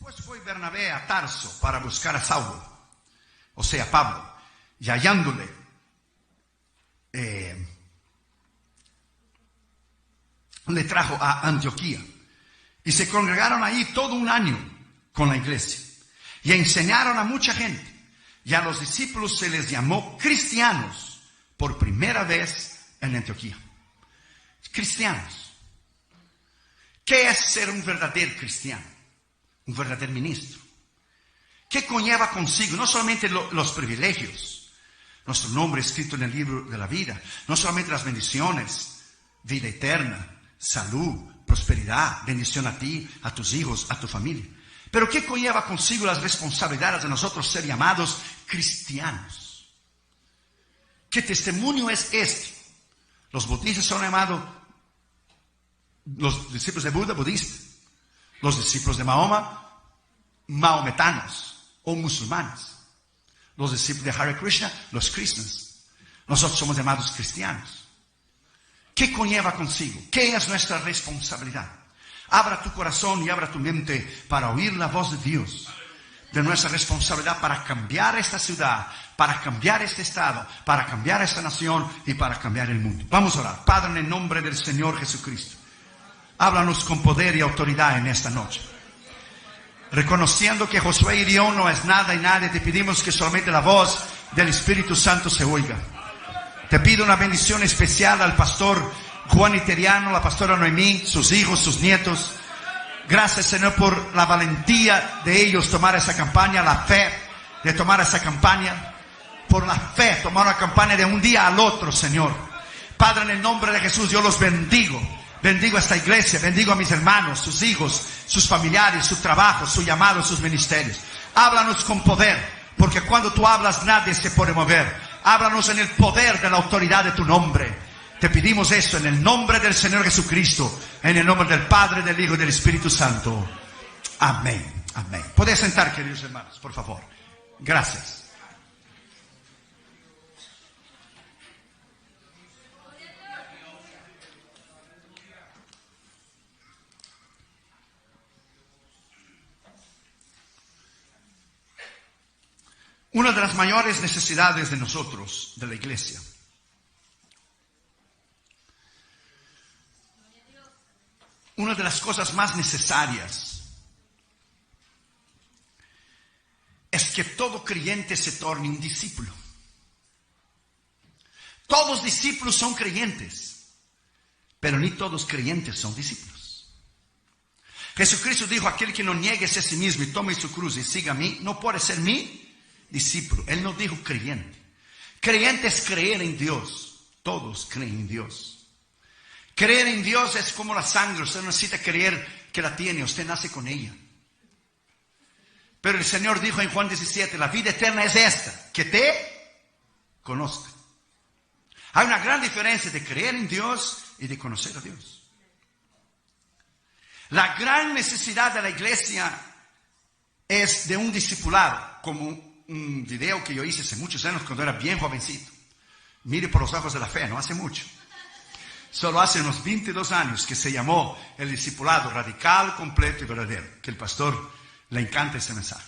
Después fue Bernabé a Tarso para buscar a Saulo, o sea, Pablo, y hallándole, le trajo a Antioquía. Y se congregaron ahí todo un año con la iglesia. Y enseñaron a mucha gente. Y a los discípulos se les llamó cristianos por primera vez en Antioquía. Cristianos. ¿Qué es ser un verdadero cristiano? Un verdadero ministro. ¿Qué conlleva consigo? No solamente los privilegios, nuestro nombre escrito en el libro de la vida, no solamente las bendiciones, vida eterna, salud, prosperidad, bendición a ti, a tus hijos, a tu familia. Pero ¿qué conlleva consigo las responsabilidades de nosotros ser llamados cristianos? ¿Qué testimonio es este? Los budistas son llamados, los discípulos de Buda, budistas. Los discípulos de Mahoma, maometanos o musulmanes. Los discípulos de Hare Krishna, los cristianos. Nosotros somos llamados cristianos. ¿Qué conlleva consigo? ¿Qué es nuestra responsabilidad? Abra tu corazón y abra tu mente para oír la voz de Dios. De nuestra responsabilidad para cambiar esta ciudad, para cambiar este estado, para cambiar esta nación y para cambiar el mundo. Vamos a orar. Padre, en el nombre del Señor Jesucristo, háblanos con poder y autoridad en esta noche. Reconociendo que Josué hirió no es nada y nadie, te pedimos que solamente la voz del Espíritu Santo se oiga. Te pido una bendición especial al pastor Juan Iteriano, la pastora Noemí, sus hijos, sus nietos. Gracias, Señor, por la valentía de ellos tomar esa campaña, la fe de tomar esa campaña. Por la fe, tomar una campaña de un día al otro, Señor. Padre, en el nombre de Jesús, yo los bendigo. Bendigo a esta iglesia, bendigo a mis hermanos, sus hijos, sus familiares, su trabajo, su llamado, sus ministerios. Háblanos con poder, porque cuando tú hablas nadie se puede mover. Háblanos en el poder de la autoridad de tu nombre. Te pedimos esto en el nombre del Señor Jesucristo, en el nombre del Padre, del Hijo y del Espíritu Santo. Amén. Amén. Podéis sentar, queridos hermanos, por favor. Gracias. Una de las mayores necesidades de nosotros, de la iglesia, una de las cosas más necesarias es que todo creyente se torne un discípulo. Todos discípulos son creyentes, pero ni todos creyentes son discípulos. Jesucristo dijo, aquel que no niegue a sí mismo y tome su cruz y siga a mí, no puede ser mi discípulo. Él no dijo creyente. Creyente es creer en Dios. Todos creen en Dios. Creer en Dios es como la sangre. Usted no necesita creer que la tiene. Usted nace con ella. Pero el Señor dijo en Juan 17, la vida eterna es esta, que te conozca. Hay una gran diferencia de creer en Dios y de conocer a Dios. La gran necesidad de la iglesia es de un discipulado, como un video que yo hice hace muchos años cuando era bien jovencito. Mire por los ojos de la fe, no hace mucho. Solo hace unos 22 años que se llamó el discipulado radical, completo y verdadero. Que el pastor le encanta ese mensaje.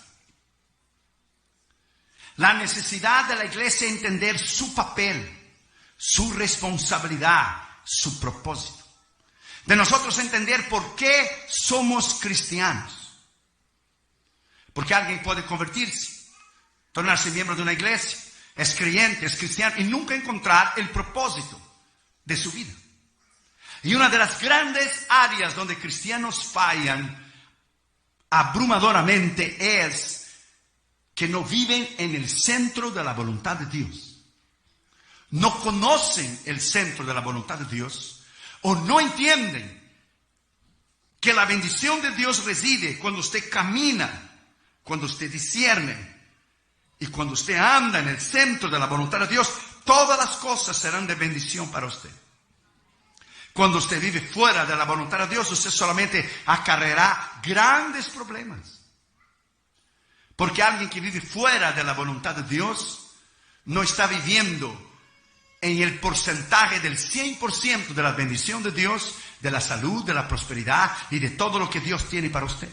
La necesidad de la iglesia es entender su papel, su responsabilidad, su propósito. De nosotros entender por qué somos cristianos. Porque alguien puede convertirse, tornarse miembro de una iglesia, es creyente, es cristiano y nunca encontrar el propósito de su vida. Y una de las grandes áreas donde cristianos fallan abrumadoramente es que no viven en el centro de la voluntad de Dios. No conocen el centro de la voluntad de Dios o no entienden que la bendición de Dios reside cuando usted camina, cuando usted discierne y cuando usted anda en el centro de la voluntad de Dios. Todas las cosas serán de bendición para usted. Cuando usted vive fuera de la voluntad de Dios, usted solamente acarreará grandes problemas. Porque alguien que vive fuera de la voluntad de Dios no está viviendo en el porcentaje del 100% de la bendición de Dios, de la salud, de la prosperidad y de todo lo que Dios tiene para usted.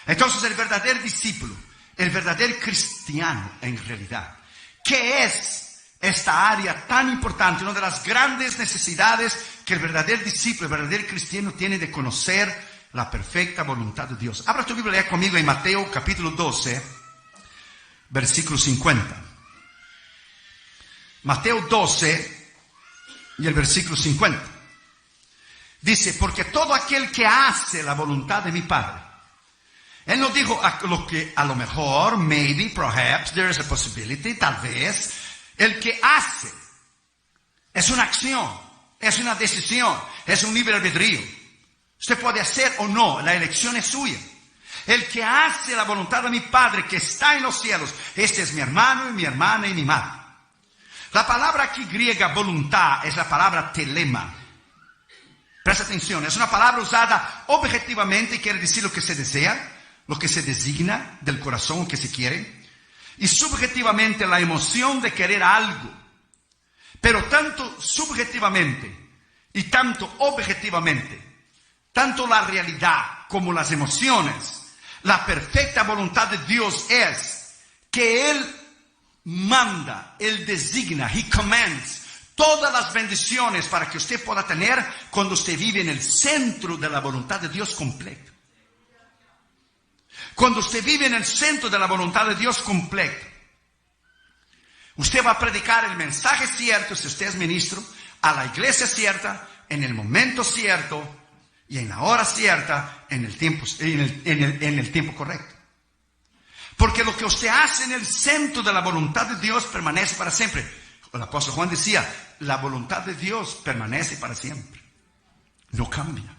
Entonces el verdadero discípulo, el verdadero cristiano en realidad, ¿qué es esta área tan importante? Una de las grandes necesidades que el verdadero discípulo, el verdadero cristiano tiene de conocer la perfecta voluntad de Dios. Abra tu Biblia conmigo en Mateo capítulo 12, versículo 50. Mateo 12 y el versículo 50. Dice, porque todo aquel que hace la voluntad de mi Padre. Él no dijo a lo mejor, maybe, perhaps, there is a possibility, tal vez. El que hace es una acción, es una decisión, es un libre albedrío. Usted puede hacer o no, la elección es suya. El que hace la voluntad de mi Padre que está en los cielos, este es mi hermano y mi hermana y mi madre. La palabra aquí griega voluntad es la palabra telema. Presta atención, es una palabra usada objetivamente y quiere decir lo que se desea, lo que se designa del corazón que se quiere, y subjetivamente la emoción de querer algo. Pero tanto subjetivamente y tanto objetivamente, tanto la realidad como las emociones, la perfecta voluntad de Dios es que Él manda, Él designa, He commands todas las bendiciones para que usted pueda tener cuando usted vive en el centro de la voluntad de Dios completo. Cuando usted vive en el centro de la voluntad de Dios completo, usted va a predicar el mensaje cierto, si usted es ministro, a la iglesia cierta, en el momento cierto, y en la hora cierta, en el tiempo correcto. Porque lo que usted hace en el centro de la voluntad de Dios permanece para siempre. El apóstol Juan decía, la voluntad de Dios permanece para siempre. No cambia.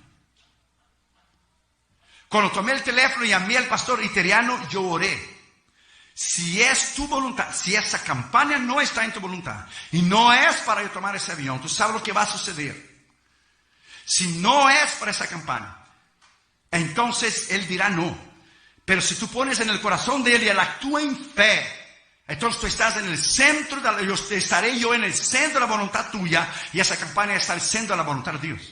Cuando tomé el teléfono y llamé al pastor Iteriano, yo oré. Si es tu voluntad, si esa campaña no está en tu voluntad, y no es para yo tomar ese avión, tú sabes lo que va a suceder. Si no es para esa campaña, entonces Él dirá no. Pero si tú pones en el corazón de Él y Él actúa en fe, entonces tú estás en el centro, estaré yo en el centro de la voluntad tuya, y esa campaña está en el centro de la voluntad de Dios.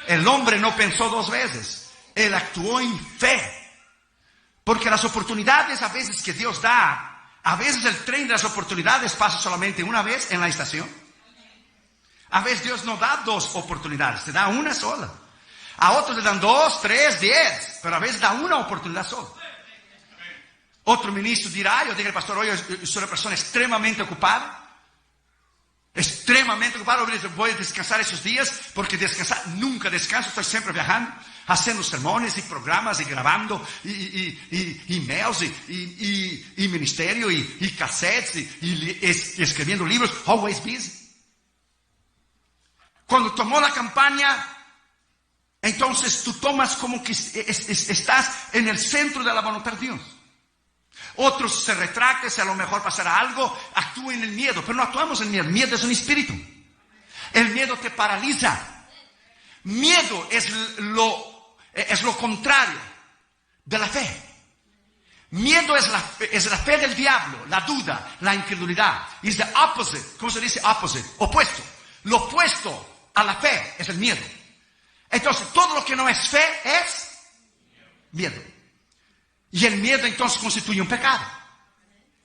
El hombre no pensó dos veces, Él actuó en fe. Porque las oportunidades a veces que Dios da, a veces el tren de las oportunidades pasa solamente una vez en la estación. A veces Dios no da dos oportunidades, te da una sola. A otros le dan 2, 3, 10, pero a veces da una oportunidad sola. Otro ministro dirá, yo digo al pastor, oye, yo soy una persona extremadamente ocupada. Voy a descansar esos días, porque descansar, nunca descanso, estoy siempre viajando, haciendo sermones y programas y grabando y mails y ministerio y cassettes y escribiendo libros, always busy. Cuando tomó la campaña, entonces tú tomas como que estás en el centro de la voluntad de Dios. Otros se retractan, si a lo mejor pasará algo, actúan en el miedo, pero no actuamos en el miedo. El miedo es un espíritu. El miedo te paraliza. Miedo es lo contrario de la fe. Miedo es la fe del diablo, la duda, la incredulidad. It's the opposite. ¿Cómo se dice opposite? Opuesto. Lo opuesto a la fe es el miedo. Entonces, todo lo que no es fe es miedo. Y el miedo entonces constituye un pecado.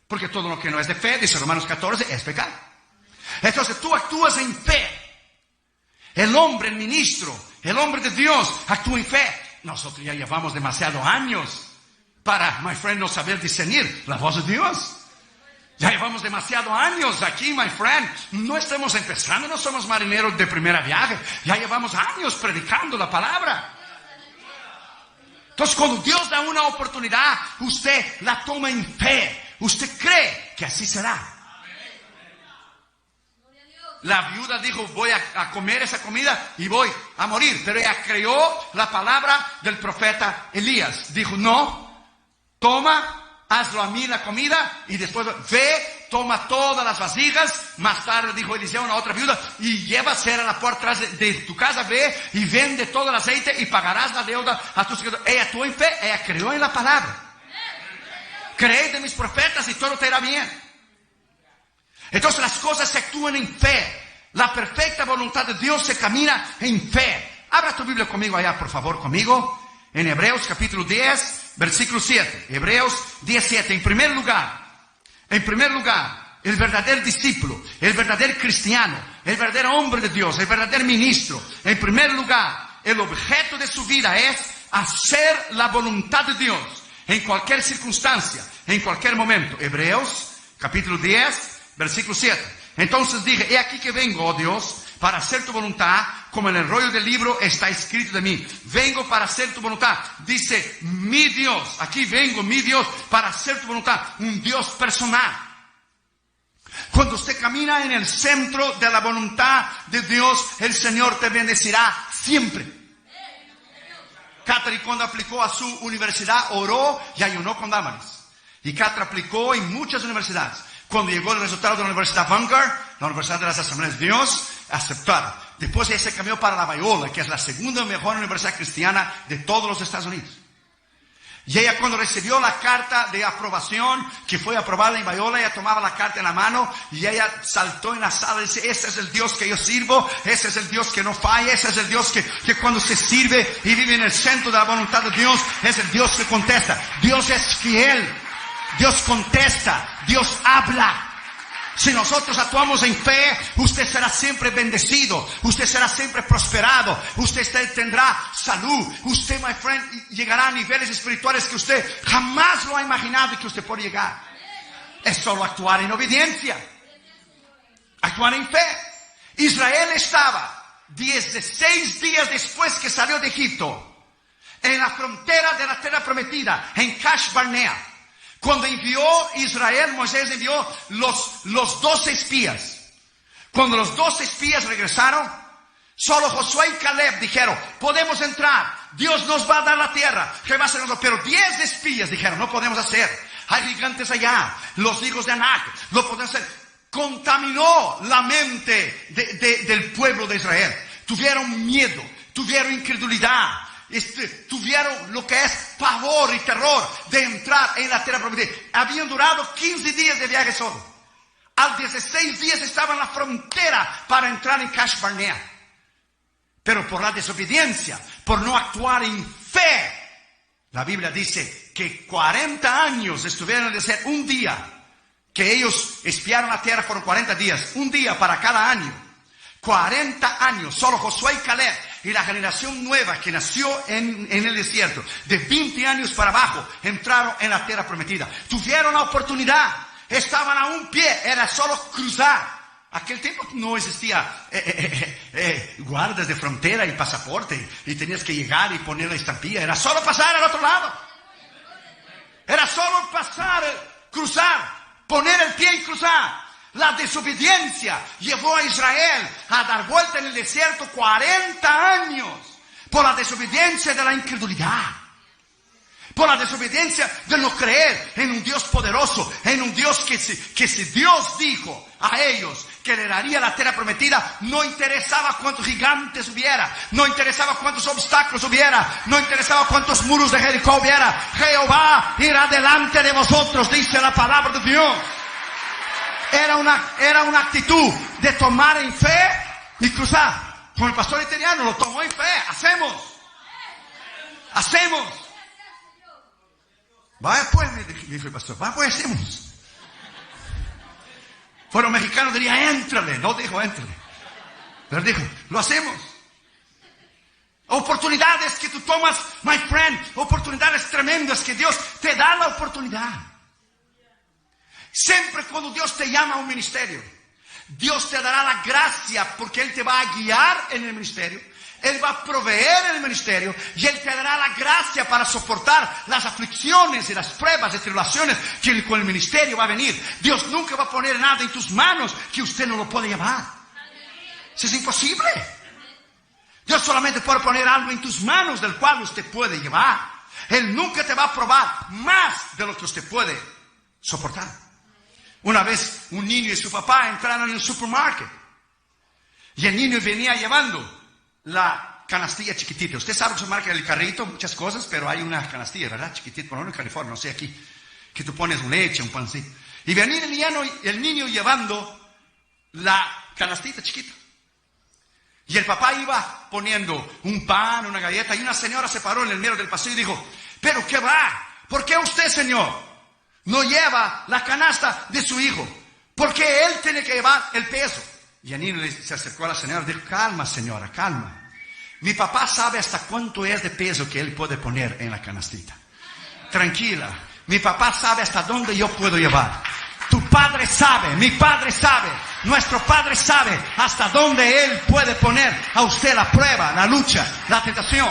Porque todo lo que no es de fe, dice Romanos 14, es pecado. Entonces tú actúas en fe. El hombre, el ministro, el hombre de Dios actúa en fe. Nosotros ya llevamos demasiados años para, my friend, no saber discernir la voz de Dios. Ya llevamos demasiados años aquí, my friend. No estamos empezando, no somos marineros de primera viaje. Ya llevamos años predicando la palabra. Entonces, cuando Dios da una oportunidad, usted la toma en fe. Usted cree que así será. La viuda dijo, voy a comer esa comida y voy a morir. Pero ella creyó la palabra del profeta Elías. Dijo, no, toma, hazlo a mí la comida y después ve, toma todas las vasijas. Más tarde dijo Eliseo a una otra viuda, y lleva cera a la puerta de tu casa, ve y vende todo el aceite y pagarás la deuda a tus hijos. Ella actuó en fe, ella creyó en la palabra. Creed de mis profetas y todo te irá bien. Entonces las cosas se actúan en fe. La perfecta voluntad de Dios se camina en fe. Abra tu Biblia conmigo allá, por favor, conmigo. En Hebreos capítulo 10, versículo 7. Hebreos 10:7. En primer lugar, el verdadero discípulo, el verdadero cristiano, el verdadero hombre de Dios, el verdadero ministro, en primer lugar, el objeto de su vida es hacer la voluntad de Dios en cualquier circunstancia, en cualquier momento. Hebreos capítulo 10, versículo 7. Entonces dije, he aquí que vengo, oh Dios, para hacer tu voluntad, como en el rollo del libro está escrito de mí. Vengo para hacer tu voluntad. Dice, mi Dios, aquí vengo, mi Dios, para hacer tu voluntad. Un Dios personal. Cuando usted camina en el centro de la voluntad de Dios, el Señor te bendecirá siempre. Catherine, cuando aplicó a su universidad, oró y ayunó con Damaris. Y Catherine aplicó en muchas universidades. Cuando llegó el resultado de la Universidad Vanguard, la Universidad de las Asambleas de Dios, aceptaron. Después ella se cambió para la Biola, que es la segunda mejor universidad cristiana de todos los Estados Unidos. Y ella, cuando recibió la carta de aprobación, que fue aprobada en Biola, ella tomaba la carta en la mano y ella saltó en la sala y dice, ese es el Dios que yo sirvo, ese es el Dios que no falla, ese es el Dios que cuando se sirve y vive en el centro de la voluntad de Dios, es el Dios que contesta. Dios es fiel, Dios contesta, Dios habla. Si nosotros actuamos en fe, usted será siempre bendecido, usted será siempre prosperado, usted tendrá salud, usted, my friend, llegará a niveles espirituales que usted jamás lo ha imaginado y que usted puede llegar. Es solo actuar en obediencia, actuar en fe. Israel estaba 16 días después que salió de Egipto, en la frontera de la tierra prometida, en Kadesh Barnea. Cuando envió Israel, Moisés envió los 12 espías. Cuando los 12 espías regresaron, solo Josué y Caleb dijeron, podemos entrar, Dios nos va a dar la tierra, Jehová se nos da. Pero 10 espías dijeron, no podemos hacer, hay gigantes allá, los hijos de Anac, no podemos hacer. Contaminó la mente del pueblo de Israel. Tuvieron miedo, tuvieron incredulidad. Tuvieron lo que es pavor y terror de entrar en la tierra prometida. Habían durado 15 días de viaje solo. Al 16 días estaban en la frontera para entrar en Kadesh Barnea. Pero por la desobediencia, por no actuar en fe, la Biblia dice que 40 años estuvieron en el desierto. Un día que ellos espiaron la tierra fueron 40 días. Un día para cada año. 40 años. Solo Josué y Caleb y la generación nueva que nació en el desierto, de 20 años para abajo, entraron en la tierra prometida. Tuvieron la oportunidad, estaban a un pie, era solo cruzar. Aquel tiempo no existía guardas de frontera y pasaporte, y tenías que llegar y poner la estampilla. Era solo pasar al otro lado. Era solo pasar, cruzar, poner el pie y cruzar. La desobediencia llevó a Israel a dar vuelta en el desierto 40 años por la desobediencia de la incredulidad, por la desobediencia de no creer en un Dios poderoso, en un Dios que si Dios dijo a ellos que le daría la tierra prometida, no interesaba cuántos gigantes hubiera, no interesaba cuántos obstáculos hubiera, no interesaba cuántos muros de Jericó hubiera. Jehová irá delante de vosotros, dice la palabra de Dios. Era una actitud de tomar en fe y cruzar. Como el pastor italiano lo tomó en fe. Hacemos. Vaya pues, me dijo el pastor, vaya pues, hacemos. Fueron mexicanos, diría, éntrale. No dijo, éntrale. Pero dijo, lo hacemos. Oportunidades que tú tomas, my friend. Oportunidades tremendas que Dios te da la oportunidad. Siempre cuando Dios te llama a un ministerio, Dios te dará la gracia porque Él te va a guiar en el ministerio, Él va a proveer en el ministerio y Él te dará la gracia para soportar las aflicciones y las pruebas y tribulaciones que con el ministerio va a venir. Dios nunca va a poner nada en tus manos que usted no lo puede llevar. Eso es imposible. Dios solamente puede poner algo en tus manos del cual usted puede llevar. Él nunca te va a probar más de lo que usted puede soportar. Una vez un niño y su papá entraron en el supermercado y el niño venía llevando la canastilla chiquitita. Usted sabe que se marca el carrito, muchas cosas, pero hay una canastilla, ¿verdad? Chiquitita, por lo menos en California, no sé aquí, que tú pones leche, un pancito. Y venía el niño llevando la canastita chiquita. Y el papá iba poniendo un pan, una galleta, y una señora se paró en el medio del pasillo y dijo, ¿pero qué va? ¿Por qué usted, señor, no lleva la canasta de su hijo? Porque él tiene que llevar el peso. Y el niño se acercó a la señora y dijo, calma, señora, calma. Mi papá sabe hasta cuánto es de peso que él puede poner en la canastita. Tranquila, mi papá sabe hasta dónde yo puedo llevar. Tu padre sabe, mi padre sabe, nuestro padre sabe hasta dónde él puede poner a usted la prueba, la lucha, la tentación.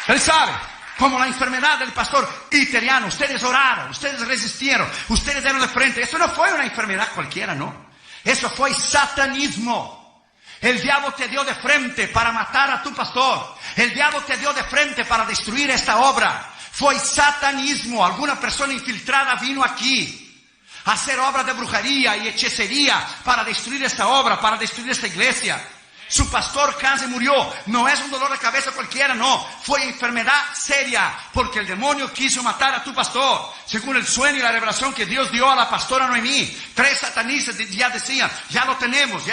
Él sabe. Como la enfermedad del pastor italiano. Ustedes oraron, ustedes resistieron, ustedes dieron de frente. Eso no fue una enfermedad cualquiera, no. Eso fue satanismo. El diablo te dio de frente para matar a tu pastor. El diablo te dio de frente para destruir esta obra. Fue satanismo. Alguna persona infiltrada vino aquí a hacer obra de brujería y hechicería para destruir esta obra, para destruir esta iglesia. Su pastor casi murió. No es un dolor de cabeza cualquiera, no. Fue enfermedad seria, porque el demonio quiso matar a tu pastor. Según el sueño y la revelación que Dios dio a la pastora Noemí, 3 satanistas ya decían, ya lo tenemos.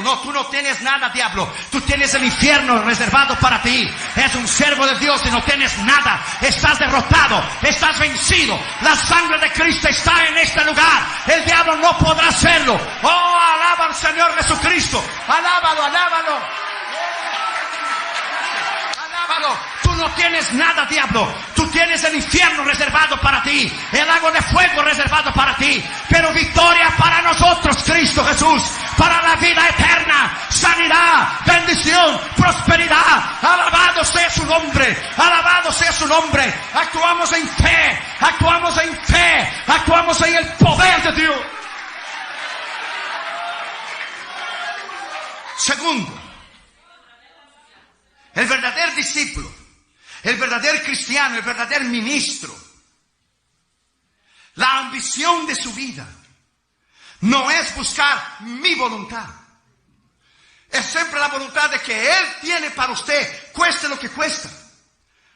No, tú no tienes nada, diablo. Tú tienes el infierno reservado para ti. Es un servo de Dios y no tienes nada. Estás derrotado, estás vencido. La sangre de Cristo está en este lugar. El diablo no podrá hacerlo. Oh, alaba al Señor Jesucristo. Alábalo, alábalo. Tú no tienes nada, diablo. Tú tienes el infierno reservado para ti, el lago de fuego reservado para ti, pero victoria para nosotros, Cristo Jesús, para la vida eterna, sanidad, bendición, prosperidad. Alabado sea su nombre, alabado sea su nombre. Actuamos en fe, actuamos en fe, actuamos en el poder de Dios. Segundo, el verdadero discípulo, el verdadero cristiano, el verdadero ministro, la ambición de su vida no es buscar mi voluntad. Es siempre la voluntad de que Él tiene para usted, cueste lo que cuesta.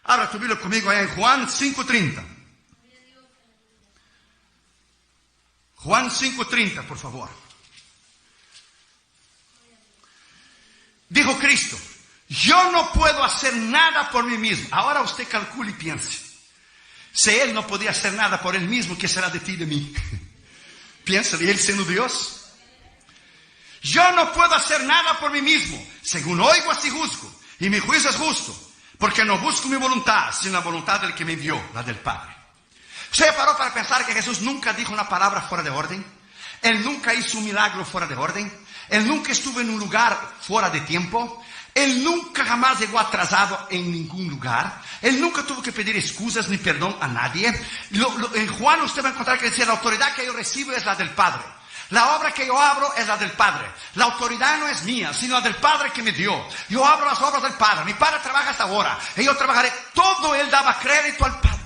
Abra tu Biblia conmigo en Juan 5:30. Juan 5:30, por favor. Dijo Cristo, yo no puedo hacer nada por mí mismo. Ahora usted calcule y piense. Si Él no podía hacer nada por Él mismo, ¿qué será de ti y de mí? Piensa, ¿y Él siendo Dios? Yo no puedo hacer nada por mí mismo. Según oigo, así juzgo. Y mi juicio es justo. Porque no busco mi voluntad, sino la voluntad del que me envió, la del Padre. ¿Usted paró para pensar que Jesús nunca dijo una palabra fuera de orden? Él nunca hizo un milagro fuera de orden. Él nunca estuvo en un lugar fuera de tiempo. Él nunca jamás llegó atrasado en ningún lugar. Él nunca tuvo que pedir excusas ni perdón a nadie. En Juan usted va a encontrar que decía, la autoridad que yo recibo es la del Padre. La obra que yo abro es la del Padre. La autoridad no es mía, sino la del Padre que me dio. Yo abro las obras del Padre. Mi Padre trabaja hasta ahora. Y yo trabajaré. Todo Él daba crédito al Padre.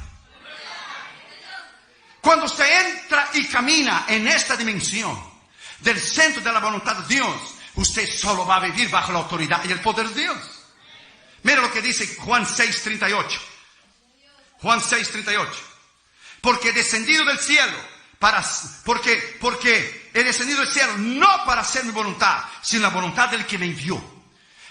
Cuando usted entra y camina en esta dimensión del centro de la voluntad de Dios, usted solo va a vivir bajo la autoridad y el poder de Dios. Mira lo que dice Juan 6:38. Juan 6:38. Porque he descendido del cielo porque he descendido del cielo no para hacer mi voluntad, sino la voluntad del que me envió.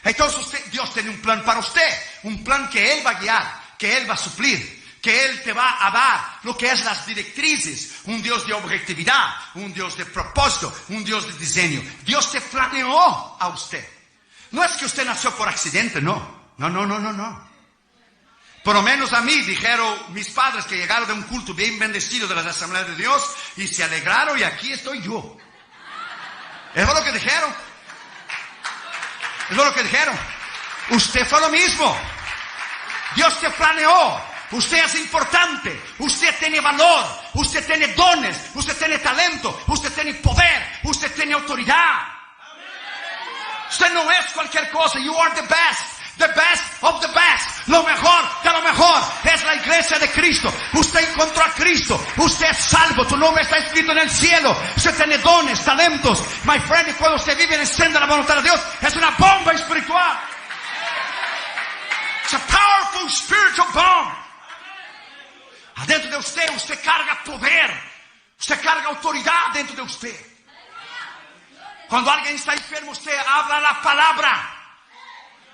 Entonces Dios tiene un plan para usted, un plan que Él va a guiar, que Él va a suplir, que Él te va a dar lo que es las directrices. Un Dios de objetividad, un Dios de propósito, un Dios de diseño. Dios te planeó a usted. No es que usted nació por accidente, no. No. Por lo menos a mí dijeron mis padres que llegaron de un culto bien bendecido de las Asambleas de Dios y se alegraron y aquí estoy yo. Eso es lo que dijeron. Eso es lo que dijeron. Usted fue lo mismo. Dios te planeó. Usted es importante, usted tiene valor, usted tiene dones, usted tiene talento, usted tiene poder, usted tiene autoridad. Usted no es cualquier cosa. You are the best of the best. Lo mejor de lo mejor es la iglesia de Cristo. Usted encontró a Cristo, usted es salvo, tu nombre está escrito en el cielo. Usted tiene dones, talentos. My friend, y cuando usted vive en el centro de la voluntad de Dios, es una bomba espiritual. It's a powerful spiritual bomb. Adentro de usted carga poder. Usted carga autoridad dentro de usted. Cuando alguien está enfermo, usted habla la palabra.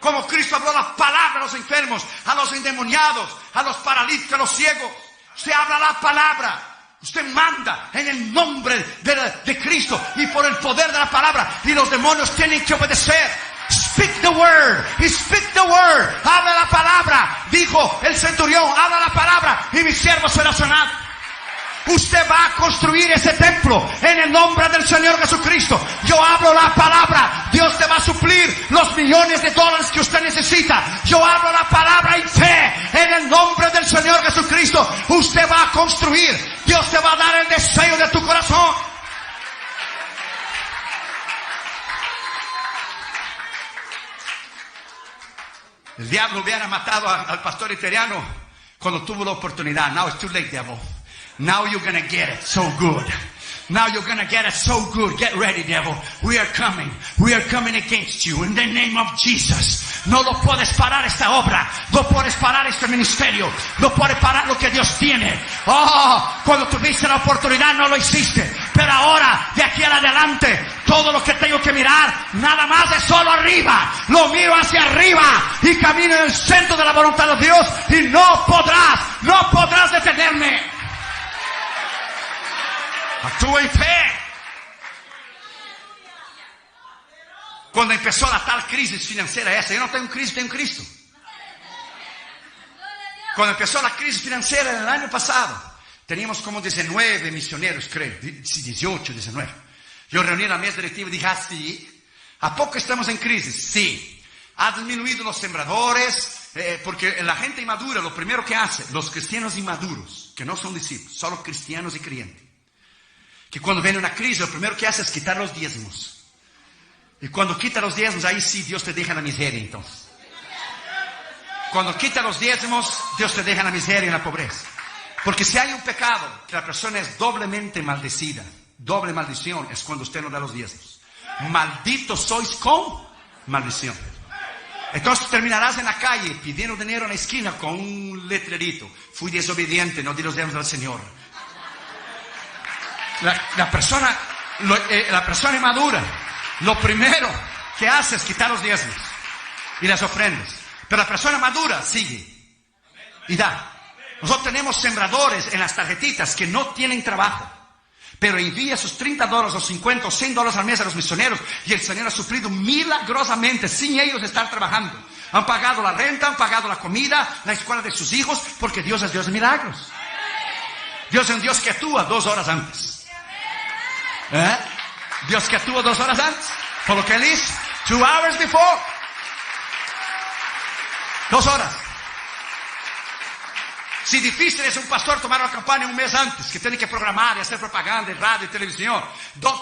Como Cristo habló la palabra a los enfermos, a los endemoniados, a los paralíticos, a los ciegos. Usted habla la palabra. Usted manda en el nombre de Cristo y por el poder de la palabra. Y los demonios tienen que obedecer. Speak the word. Speak the word. Habla la palabra. Dijo el centurión, habla la palabra y mi siervo será sanado. Usted va a construir ese templo en el nombre del Señor Jesucristo. Yo hablo la palabra. Dios te va a suplir los millones de dólares que usted necesita. Yo hablo la palabra en fe. En el nombre del Señor Jesucristo. Usted va a construir. Dios te va a dar el deseo de tu corazón. El diablo hubiera matado al pastor italiano cuando tuvo la oportunidad. Now it's too late, devil. Now you're going to get it so good. Now you're going to get it so good. Get ready, devil. We are coming. We are coming against you in the name of Jesus. No lo puedes parar esta obra. No puedes parar este ministerio. No puedes parar lo que Dios tiene. Oh, cuando tuviste la oportunidad no lo hiciste. Pero ahora, de aquí en adelante, todo lo que tengo que mirar, nada más es solo arriba. Lo miro hacia arriba y camino en el centro de la voluntad de Dios y no podrás detenerme. Actúa en fe. Cuando empezó la tal crisis financiera esa, yo no tengo crisis, tengo Cristo. Cuando empezó la crisis financiera en el año pasado, teníamos como 19 misioneros, creo, 18, 19. Yo reuní la mesa directiva y dije, sí, ¿a poco estamos en crisis? Sí. Ha disminuido los sembradores, porque la gente inmadura, lo primero que hace, los cristianos inmaduros, que no son discípulos, solo cristianos y creyentes, que cuando viene una crisis, lo primero que hace es quitar los diezmos. Y cuando quita los diezmos, ahí sí Dios te deja en la miseria entonces. Cuando quita los diezmos, Dios te deja en la miseria y en la pobreza. Porque si hay un pecado, que la persona es doblemente maldecida, doble maldición, es cuando usted no da los diezmos. Malditos sois con maldición. Entonces terminarás en la calle pidiendo dinero en la esquina con un letrerito. Fui desobediente, no di los diezmos al Señor. La persona inmadura, lo primero que hace es quitar los diezmos y las ofrendas. Pero la persona madura sigue y da. Nosotros tenemos sembradores en las tarjetitas que no tienen trabajo, pero envía sus $30 o 50 o $100 al mes a los misioneros y el Señor ha suplido milagrosamente sin ellos estar trabajando. Han pagado la renta, han pagado la comida, la escuela de sus hijos, porque Dios es Dios de milagros. Dios es un Dios que actúa 2 horas antes. Dios que actúa 2 horas antes. Por lo que Él hizo 2 hours before. 2 horas. Si difícil es un pastor tomar una campaña un mes antes, que tiene que programar y hacer propaganda en radio y televisión.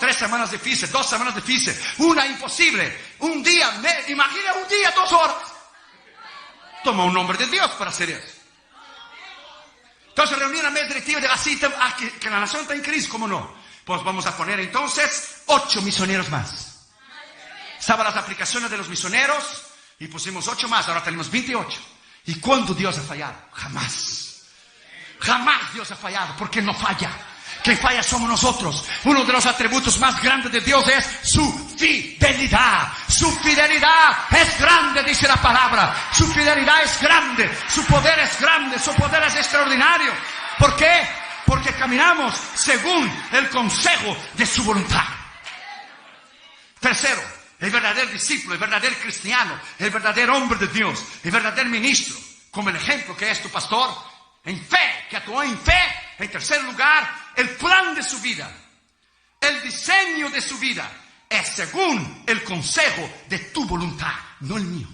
3 semanas difíciles, 2 semanas difíciles, una imposible, un día, imagina un día, 2 horas. Toma un nombre de Dios para hacer eso. Entonces reunir a la mesa directiva de la cita, que la nación está en crisis, ¿cómo no? Pues vamos a poner entonces 8 misioneros más. Estaban las aplicaciones de los misioneros y pusimos 8 más, ahora tenemos 28. ¿Y cuándo Dios ha fallado? Jamás. Jamás Dios ha fallado, porque no falla. Quien falla somos nosotros. Uno de los atributos más grandes de Dios es su fidelidad. Su fidelidad es grande, dice la palabra. Su fidelidad es grande. Su poder es grande. Su poder es extraordinario. ¿Por qué? Porque caminamos según el consejo de su voluntad. Tercero, el verdadero discípulo, el verdadero cristiano, el verdadero hombre de Dios, el verdadero ministro, como el ejemplo que es tu pastor, en fe, que actuó en fe. En tercer lugar, el plan de su vida, el diseño de su vida, es según el consejo de tu voluntad, no el mío.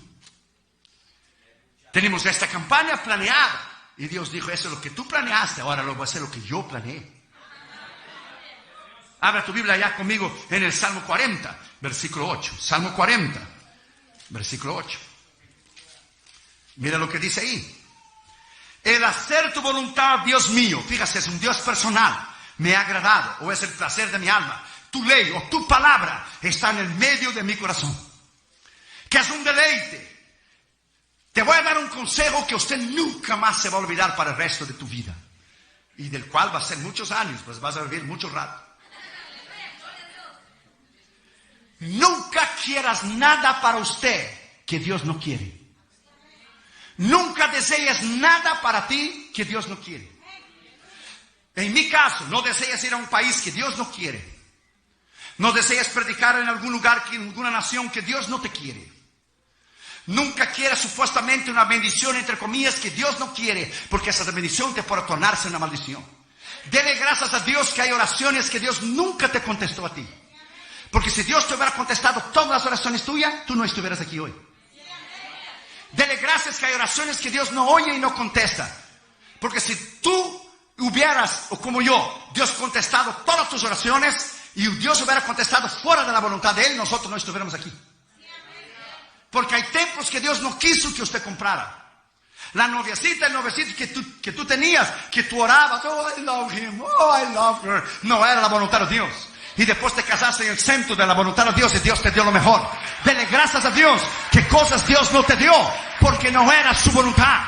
Tenemos esta campaña planeada. Y Dios dijo, eso es lo que tú planeaste, ahora lo voy a hacer lo que yo planeé. Abra tu Biblia ya conmigo en el Salmo 40, versículo 8. Salmo 40, versículo 8. Mira lo que dice ahí. El hacer tu voluntad, Dios mío, fíjate, es un Dios personal, me ha agradado, o es el placer de mi alma. Tu ley o tu palabra está en el medio de mi corazón, que es un deleite. Te voy a dar un consejo que usted nunca más se va a olvidar para el resto de tu vida. Y del cual va a ser muchos años, pues vas a vivir mucho rato. Nunca quieras nada para usted que Dios no quiere. Nunca desees nada para ti que Dios no quiere. En mi caso, no desees ir a un país que Dios no quiere. No desees predicar en algún lugar, en alguna nación que Dios no te quiere. Nunca quieras supuestamente una bendición, entre comillas, que Dios no quiere, porque esa bendición te puede tornarse una maldición. Dele gracias a Dios que hay oraciones que Dios nunca te contestó a ti. Porque si Dios te hubiera contestado todas las oraciones tuyas, tú no estuvieras aquí hoy. Dele gracias que hay oraciones que Dios no oye y no contesta. Porque si tú hubieras, o como yo, Dios contestado todas tus oraciones y Dios hubiera contestado fuera de la voluntad de Él, nosotros no estuviéramos aquí. Porque hay templos que Dios no quiso que usted comprara. La noviecita, el noviecito que tú tenías, que tú orabas, oh, I love him, oh, I love her, no era la voluntad de Dios. Y después te casaste en el centro de la voluntad de Dios y Dios te dio lo mejor. Dele gracias a Dios que cosas Dios no te dio porque no era su voluntad.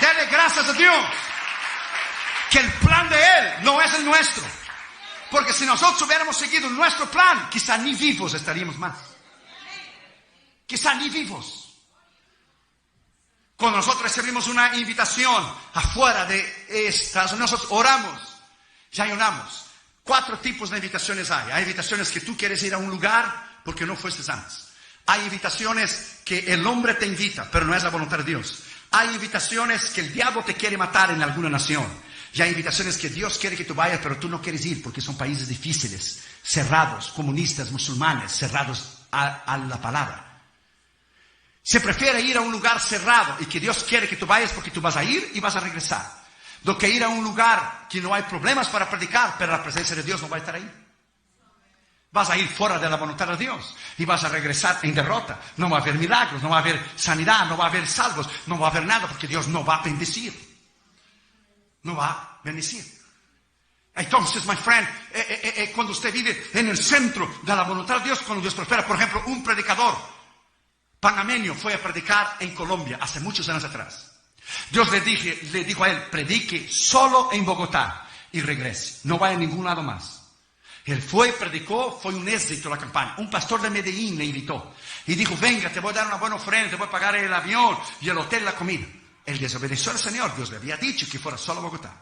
Dele gracias a Dios que el plan de Él no es el nuestro. Porque si nosotros hubiéramos seguido nuestro plan, quizá ni vivos estaríamos más. Quizá ni vivos. Cuando nosotros recibimos una invitación afuera de Estados Unidos, nosotros oramos, ya oramos. 4 tipos de invitaciones hay. Hay invitaciones que tú quieres ir a un lugar porque no fuiste antes. Hay invitaciones que el hombre te invita, pero no es la voluntad de Dios. Hay invitaciones que el diablo te quiere matar en alguna nación. Y hay invitaciones que Dios quiere que tú vayas, pero tú no quieres ir porque son países difíciles, cerrados, comunistas, musulmanes, cerrados a la palabra. Se prefiere ir a un lugar cerrado y que Dios quiere que tú vayas porque tú vas a ir y vas a regresar. Do que ir a un lugar que no hay problemas para predicar, pero la presencia de Dios no va a estar ahí. Vas a ir fuera de la voluntad de Dios y vas a regresar en derrota. No va a haber milagros, no va a haber sanidad, no va a haber salvos, no va a haber nada porque Dios no va a bendecir. No va a bendecir. Entonces, my friend, cuando usted vive en el centro de la voluntad de Dios, cuando Dios prospera, por ejemplo, un predicador panameño fue a predicar en Colombia hace muchos años atrás. Dios le dijo a él, predique solo en Bogotá y regrese. No vaya a ningún lado más. Él fue, predicó, fue un éxito la campaña. Un pastor de Medellín le invitó y dijo, venga, te voy a dar una buena ofrenda, te voy a pagar el avión y el hotel, la comida. Él desobedeció al Señor. Dios le había dicho que fuera solo a Bogotá.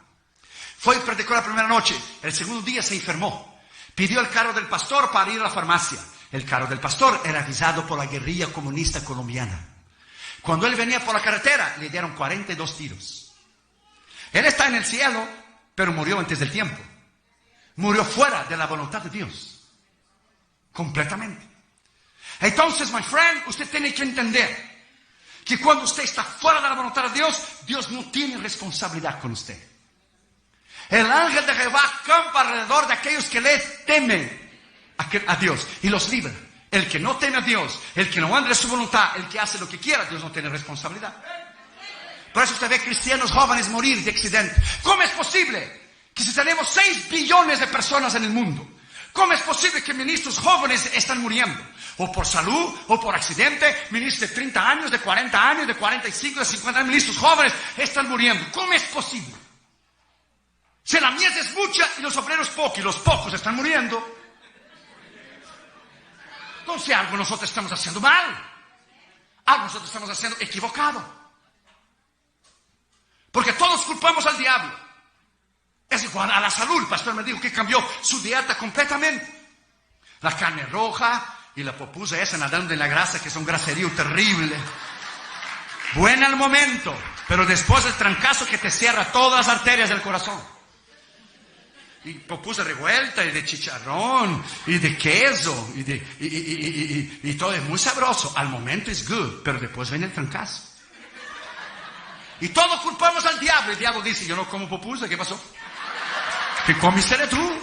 Fue y predicó la primera noche. El segundo día se enfermó. Pidió el carro del pastor para ir a la farmacia. El carro del pastor era guisado por la guerrilla comunista colombiana. Cuando él venía por la carretera, le dieron 42 tiros. Él está en el cielo, pero murió antes del tiempo. Murió fuera de la voluntad de Dios. Completamente. Entonces, my friend, usted tiene que entender que cuando usted está fuera de la voluntad de Dios, Dios no tiene responsabilidad con usted. El ángel de Jehová campa alrededor de aquellos que le temen a Dios y los libra. El que no teme a Dios, el que no anda en su voluntad, el que hace lo que quiera, Dios no tiene responsabilidad. Por eso usted ve cristianos jóvenes morir de accidente. ¿Cómo es posible que si tenemos 6 billones de personas en el mundo, cómo es posible que ministros jóvenes están muriendo? O por salud, o por accidente, ministros de 30 años, de 40 años, de 45, de 50 años, ministros jóvenes están muriendo. ¿Cómo es posible? Si la mies es mucha y los obreros pocos, y los pocos están muriendo, entonces algo nosotros estamos haciendo mal. Algo nosotros estamos haciendo equivocado. Porque todos culpamos al diablo. Es igual a la salud. El pastor me dijo que cambió su dieta completamente. La carne roja y la popusa esa nadando en la grasa, que es un graserío terrible. Buena al momento, pero después el trancazo que te cierra todas las arterias del corazón. Y popusa revuelta, y de chicharrón, y de queso, y todo es muy sabroso. Al momento es good, pero después viene el trancazo. Y todos culpamos al diablo. El diablo dice, yo no como popusa, ¿qué pasó? ¿Qué comiste tú?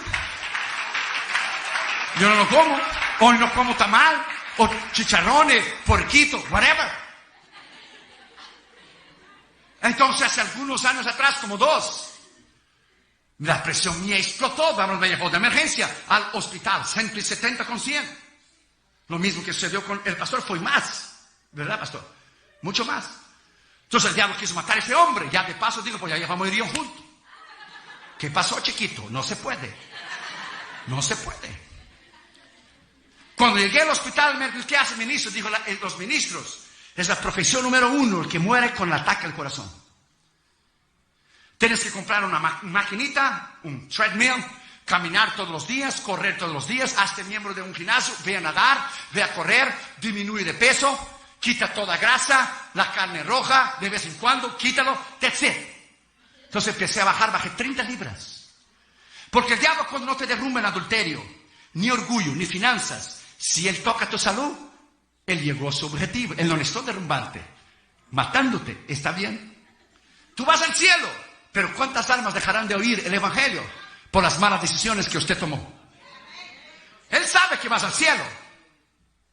Yo no lo como. O no como tamal, o chicharrones, porquito, whatever. Entonces, hace algunos años atrás, como 2, la presión mía explotó, me llevó de emergencia al hospital, 170 con 100. Lo mismo que sucedió con el pastor, fue más, ¿verdad, pastor? Mucho más. Entonces el diablo quiso matar a ese hombre, ya de paso digo, pues ya vamos a ir juntos. ¿Qué pasó, chiquito? No se puede. No se puede. Cuando llegué al hospital, me dijo, ¿qué hace ministro? Dijo, los ministros es la profesión número 1, el que muere con el ataque al corazón. Tienes que comprar una maquinita, un treadmill, caminar todos los días, correr todos los días, hazte miembro de un gimnasio, ve a nadar, ve a correr, disminuye de peso, quita toda grasa, la carne roja, de vez en cuando, quítalo, that's it. Entonces empecé a bajar, bajé 30 libras. Porque el diablo cuando no te derrumba en adulterio, ni orgullo, ni finanzas, si él toca tu salud, él llegó a su objetivo. Él no necesitó derrumbarte, matándote, ¿está bien? Tú vas al cielo, pero ¿cuántas almas dejarán de oír el evangelio por las malas decisiones que usted tomó? Él sabe que vas al cielo,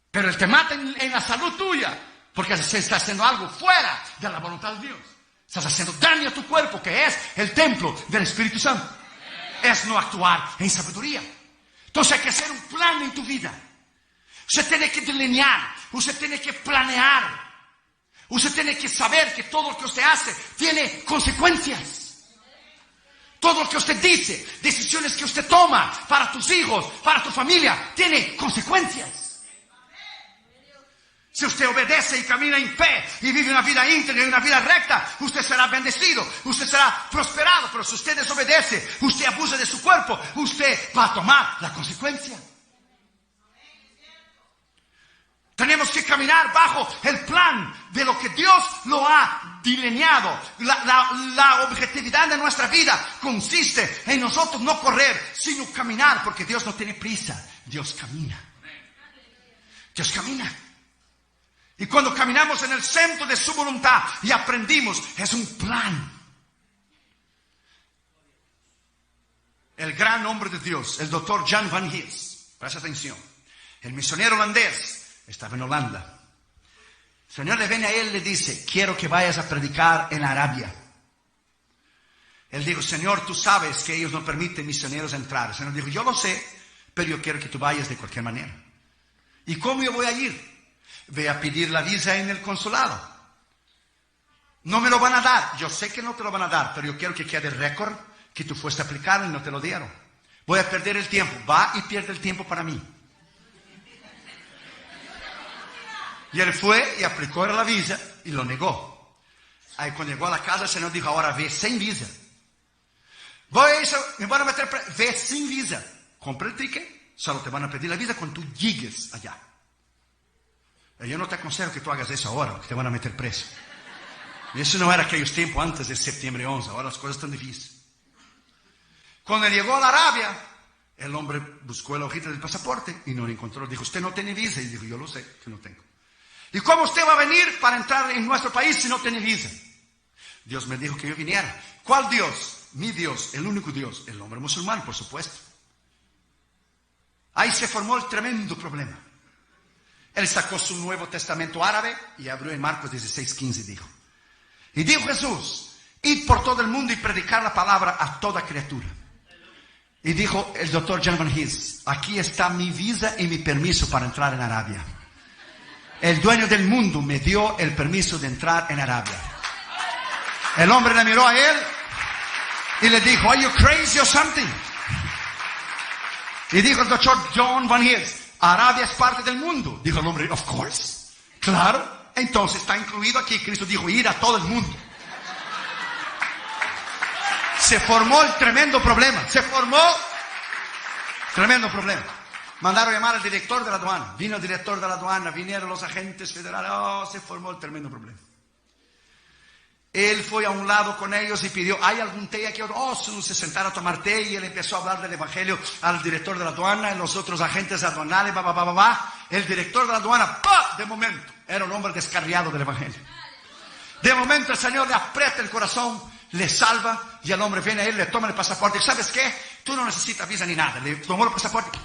pero él te mata en la salud tuya, porque se está haciendo algo fuera de la voluntad de Dios. Estás haciendo daño a tu cuerpo, que es el templo del Espíritu Santo. Es no actuar en sabiduría. Entonces hay que hacer un plan en tu vida. Usted tiene que delinear, usted tiene que planear, usted tiene que saber que todo lo que usted hace tiene consecuencias. Todo lo que usted dice, decisiones que usted toma para tus hijos, para tu familia, tiene consecuencias. Si usted obedece y camina en fe y vive una vida íntegra y una vida recta, usted será bendecido, usted será prosperado. Pero si usted desobedece, usted abusa de su cuerpo, usted va a tomar la consecuencia. Tenemos que caminar bajo el plan de lo que Dios lo ha delineado. La objetividad de nuestra vida consiste en nosotros no correr, sino caminar, porque Dios no tiene prisa, Dios camina. Dios camina. Y cuando caminamos en el centro de su voluntad y aprendimos, es un plan. El gran hombre de Dios, el doctor Jan van Hees, presta atención, el misionero holandés, estaba en Holanda. El Señor le viene a él y le dice, quiero que vayas a predicar en Arabia. Él dijo, Señor, tú sabes que ellos no permiten misioneros entrar. El Señor dijo, yo lo sé, pero yo quiero que tú vayas de cualquier manera. ¿Y cómo yo voy a ir? Ve a pedir la visa en el consulado. No me lo van a dar. Yo sé que no te lo van a dar, pero yo quiero que quede récord que tú fuiste a aplicar y no te lo dieron. Voy a perder el tiempo. Va y pierde el tiempo para mí. Y él fue y aplicó la visa y lo negó. Ahí cuando llegó a la casa el Señor dijo, ahora ve sin visa. Me van a meter ve sin visa. Compra el ticket, solo te van a pedir la visa cuando tú llegues allá. Yo no te aconsejo que tú hagas eso ahora, porque te van a meter preso. Y eso no era aquellos tiempos antes de septiembre 11, ahora las cosas están difíciles. Cuando él llegó a la Arabia, el hombre buscó la hojita del pasaporte y no lo encontró. Dijo, usted no tiene visa. Y dijo, yo lo sé que no tengo. ¿Y cómo usted va a venir para entrar en nuestro país si no tiene visa? Dios me dijo que yo viniera. ¿Cuál Dios? Mi Dios, el único Dios. El hombre musulmán, por supuesto. Ahí se formó el tremendo problema. Él sacó su Nuevo Testamento árabe y abrió en Marcos 16:15, dijo. Y dijo Jesús, id por todo el mundo y predicar la palabra a toda criatura. Y dijo el doctor Jan van Hees, aquí está mi visa y mi permiso para entrar en Arabia. El dueño del mundo me dio el permiso de entrar en Arabia. El hombre le miró a él y le dijo, ¿are you crazy or something? Y dijo el doctor Jan van Hees, Arabia es parte del mundo. Dijo el hombre, of course. Claro. Entonces está incluido aquí. Cristo dijo, ir a todo el mundo. Se formó el tremendo problema. Tremendo problema. Mandaron llamar al director de la aduana. Vino el director de la aduana, vinieron los agentes federales. Se formó el tremendo problema. Él fue a un lado con ellos y pidió, ¿hay algún té aquí? Se sentaron a tomar té y él empezó a hablar del evangelio al director de la aduana y los otros agentes aduanales, El director de la aduana, de momento, era un hombre descarriado del evangelio. De momento el Señor le aprieta el corazón, le salva y el hombre viene a él, le toma el pasaporte. ¿Y sabes qué? Tú no necesitas visa ni nada. Le tomó el pasaporte,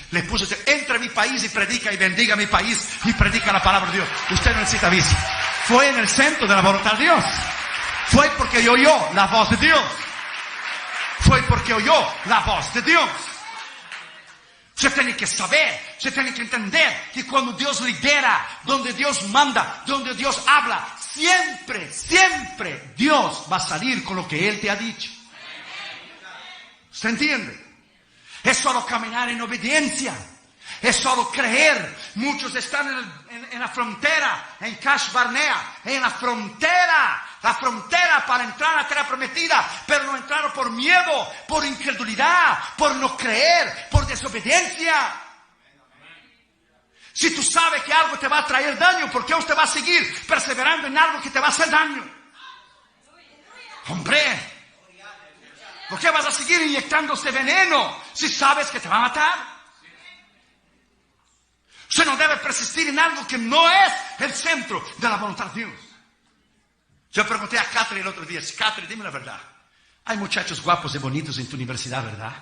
le puso, entra a mi país y predica y bendiga a mi país y predica la palabra de Dios. Usted no necesita visa. Fue en el centro de la voluntad de Dios. Fue porque oyó la voz de Dios. Fue porque oyó la voz de Dios. Usted tiene que saber, usted tiene que entender que cuando Dios lidera, donde Dios manda, donde Dios habla, siempre Dios va a salir con lo que Él te ha dicho. ¿Usted entiende? Es solo caminar en obediencia. Es solo creer. Muchos están en la frontera, en Cash Barnea, en la frontera para entrar a la tierra prometida, pero no entraron por miedo, por incredulidad, por no creer, por desobediencia. Si tú sabes que algo te va a traer daño, ¿por qué usted va a seguir perseverando en algo que te va a hacer daño? Hombre, ¿por qué vas a seguir inyectándose veneno si sabes que te va a matar? Usted no debe persistir en algo que no es el centro de la voluntad de Dios. Yo pregunté a Catherine el otro día, Catherine, dime la verdad. Hay muchachos guapos y bonitos en tu universidad, ¿verdad?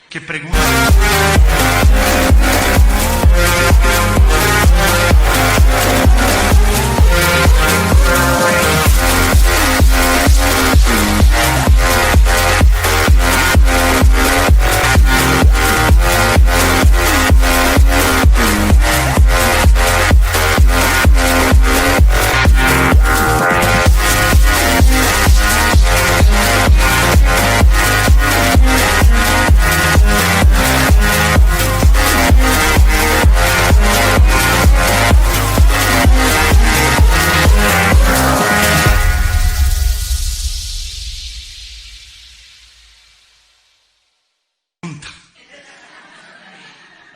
¿Qué pregunta?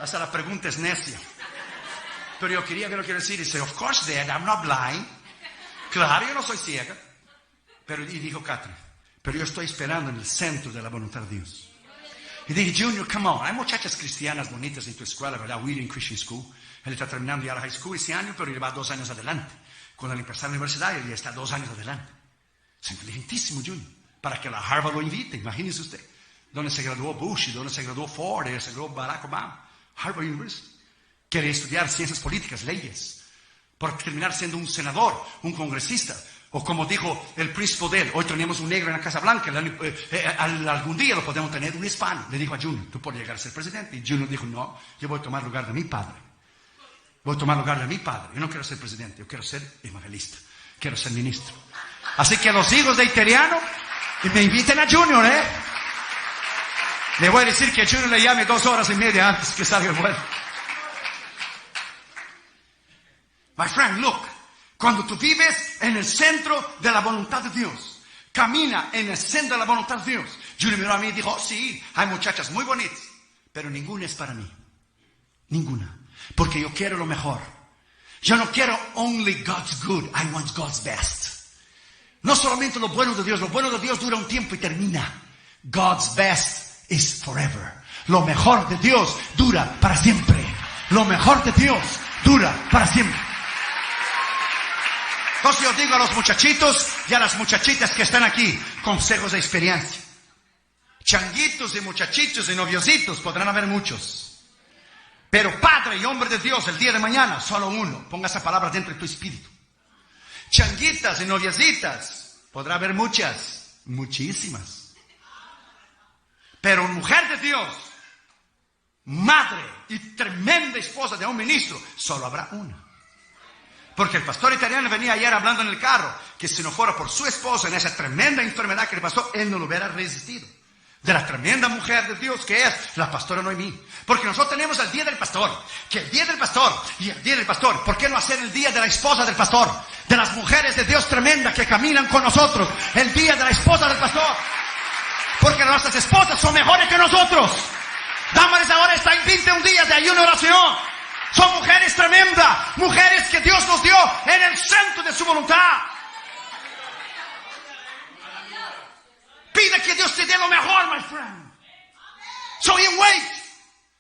Hasta la pregunta es necia. Pero yo quería decir, dice, of course, Dad, I'm not blind. Claro, yo no soy ciega. Pero, y dijo Catherine, pero yo estoy esperando en el centro de la voluntad de Dios. Y dije, Junior, come on, hay muchachas cristianas bonitas en tu escuela, ¿verdad? Wheeling Christian School. Él está terminando ya la high school ese año, pero él va 2 años adelante. Cuando él empezó la universidad, él ya está 2 años adelante. Es inteligentísimo, Junior. Para que la Harvard lo invite, imagínese usted. Donde se graduó Bush, y donde se graduó Ford, y se graduó Barack Obama. Harvard University. Quiere estudiar ciencias políticas, leyes, por terminar siendo un senador, un congresista, o como dijo el príncipe de él, hoy tenemos un negro en la Casa Blanca, algún día lo podemos tener un hispano. Le dijo a Junior, tú puedes llegar a ser presidente. Y Junior dijo, no, yo voy a tomar lugar de mi padre. Voy a tomar lugar de mi padre. Yo no quiero ser presidente, yo quiero ser evangelista, quiero ser ministro. Así que los hijos de Iteriano, me inviten a Junior, Le voy a decir que Junior le llame 2 horas y media antes que salga el vuelo. My friend, look. Cuando tú vives en el centro de la voluntad de Dios, camina en el centro de la voluntad de Dios. Junior miró a mí y dijo, sí, hay muchachas muy bonitas, pero ninguna es para mí. Ninguna. Porque yo quiero lo mejor. Yo no quiero only God's good, I want God's best. No solamente lo bueno de Dios dura un tiempo y termina. God's best is forever. Lo mejor de Dios dura para siempre. Lo mejor de Dios dura para siempre. Entonces yo digo a los muchachitos y a las muchachitas que están aquí, consejos de experiencia. Changuitos y muchachitos y noviositos podrán haber muchos. Pero padre y hombre de Dios, el día de mañana, solo uno. Ponga esa palabra dentro de tu espíritu. Changuitas y noviecitas, podrá haber muchas, muchísimas. Pero mujer de Dios, madre y tremenda esposa de un ministro, solo habrá una. Porque el pastor italiano venía ayer hablando en el carro, que si no fuera por su esposa en esa tremenda enfermedad que le pasó, él no lo hubiera resistido. De la tremenda mujer de Dios que es la pastora Noemí. Porque nosotros tenemos el día del pastor, que el día del pastor y el día del pastor, ¿por qué no hacer el día de la esposa del pastor? De las mujeres de Dios tremenda que caminan con nosotros, el día de la esposa del pastor. Porque nuestras esposas son mejores que nosotros. Damas, ahora están 21 días de ayuno y oración. Son mujeres tremendas, mujeres que Dios nos dio en el centro de su voluntad. Pide que Dios te dé lo mejor, my friend. So you wait.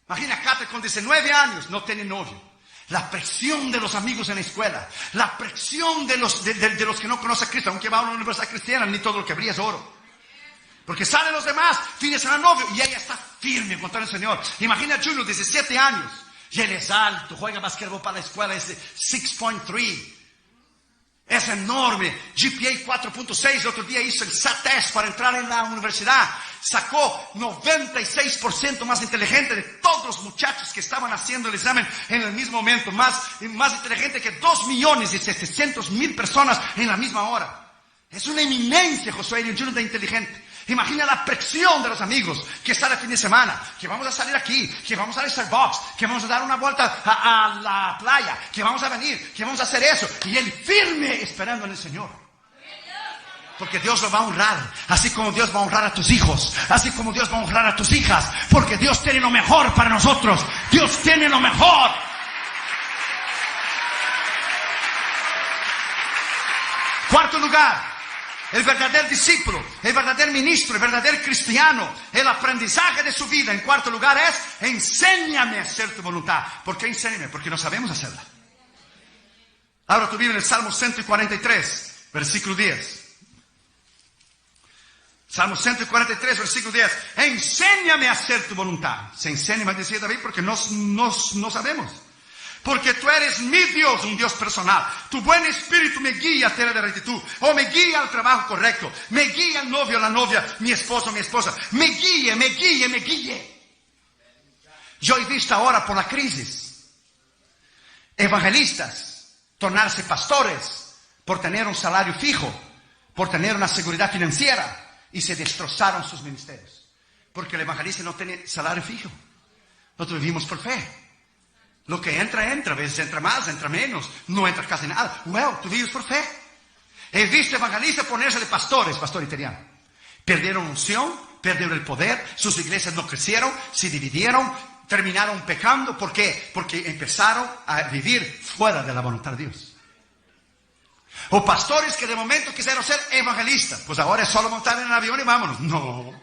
Imagina a Kate con 19 años, no tiene novio. La presión de los amigos en la escuela, la presión de los que no conocen a Cristo, aunque va a una universidad cristiana, ni todo lo que brilla es oro. Porque salen los demás, fines a novio, y ella está firme contra el Señor. Imagina a Junior, 17 años, y él es alto, juega basquetbol para la escuela, es de 6.3. Es enorme, GPA 4.6, el otro día hizo el SAT test para entrar en la universidad. Sacó 96% más inteligente de todos los muchachos que estaban haciendo el examen en el mismo momento. Más inteligente que 2.700.000 personas en la misma hora. Es una eminencia, Josué Junior, de inteligente. Imagina la presión de los amigos que sale el fin de semana, que vamos a salir aquí, que vamos a Starbucks, que vamos a dar una vuelta a la playa, que vamos a venir, que vamos a hacer eso. Y él firme esperando en el Señor. Porque Dios lo va a honrar, así como Dios va a honrar a tus hijos, así como Dios va a honrar a tus hijas, porque Dios tiene lo mejor para nosotros. Dios tiene lo mejor. Cuarto lugar. El verdadero discípulo, el verdadero ministro, el verdadero cristiano, el aprendizaje de su vida, en cuarto lugar, es: enséñame a hacer tu voluntad. ¿Por qué enséñame? Porque no sabemos hacerla. Abra tu Biblia en el Salmo 143, versículo 10. Salmo 143, versículo 10. Enséñame a hacer tu voluntad. Se enséñame, decía David, porque no sabemos. Porque tú eres mi Dios, un Dios personal. Tu buen espíritu me guía a tierra de rectitud. O me guía al trabajo correcto. Me guía el novio, la novia, mi esposo, mi esposa. Me guíe, me guíe, me guíe. Yo he visto ahora por la crisis evangelistas tornarse pastores por tener un salario fijo, por tener una seguridad financiera, y se destrozaron sus ministerios. Porque el evangelista no tiene salario fijo. Nosotros vivimos por fe. Lo que entra, a veces entra más, entra menos, no entra casi nada. Tú vives por fe. He visto evangelistas ponerse de pastores, pastor italiano. Perdieron unción, perdieron el poder, sus iglesias no crecieron, se dividieron, terminaron pecando. ¿Por qué? Porque empezaron a vivir fuera de la voluntad de Dios. O pastores que de momento quisieron ser evangelistas. Pues ahora es solo montar en el avión y vámonos. No.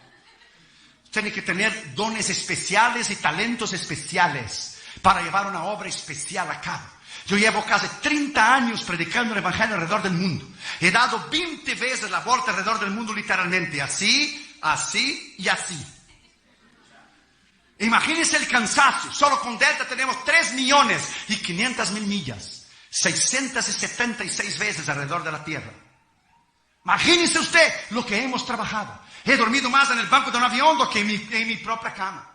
Tiene que tener dones especiales y talentos especiales para llevar una obra especial a cabo. Yo llevo casi 30 años predicando el evangelio alrededor del mundo. He dado 20 veces la vuelta alrededor del mundo literalmente. Así, así y así. Imagínense el cansancio. Solo con Delta tenemos 3.500.000 millas. 676 veces alrededor de la tierra. Imagínese usted lo que hemos trabajado. He dormido más en el banco de un avión do que en mi propia cama.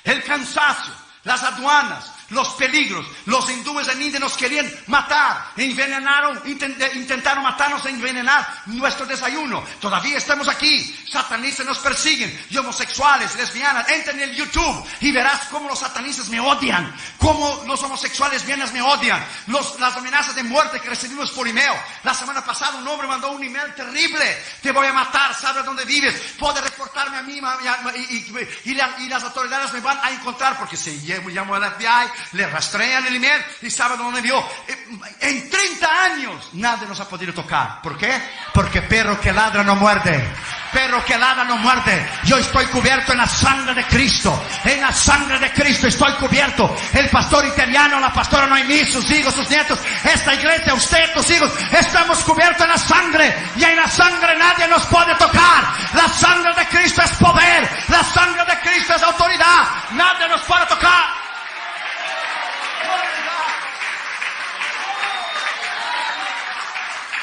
El cansancio, las aduanas, los peligros. Los hindúes en India nos querían matar. Intentaron matarnos e envenenar nuestro desayuno. Todavía estamos aquí. Satanistas nos persiguen. Y homosexuales, lesbianas. Entra en el YouTube y verás cómo los satanistas me odian. Cómo los homosexuales lesbianas me odian. Las amenazas de muerte que recibimos por email. La semana pasada un hombre mandó un email terrible. Te voy a matar, sabe dónde vives. Puede reportarme a mí y las autoridades me van a encontrar. Porque si llamo al FBI, le rastrean el email y sabe dónde vivió. En 30 años nadie nos ha podido tocar. ¿Por qué? Porque perro que ladra no muerde. Perro que ladra no muerde. Yo estoy cubierto en la sangre de Cristo. En la sangre de Cristo estoy cubierto. El pastor italiano, la pastora Noemí, sus hijos, sus nietos, esta iglesia, usted, tus hijos, estamos cubiertos en la sangre. Y en la sangre nadie nos puede tocar. La sangre de Cristo es poder. La sangre de Cristo es autoridad. Nadie nos puede tocar.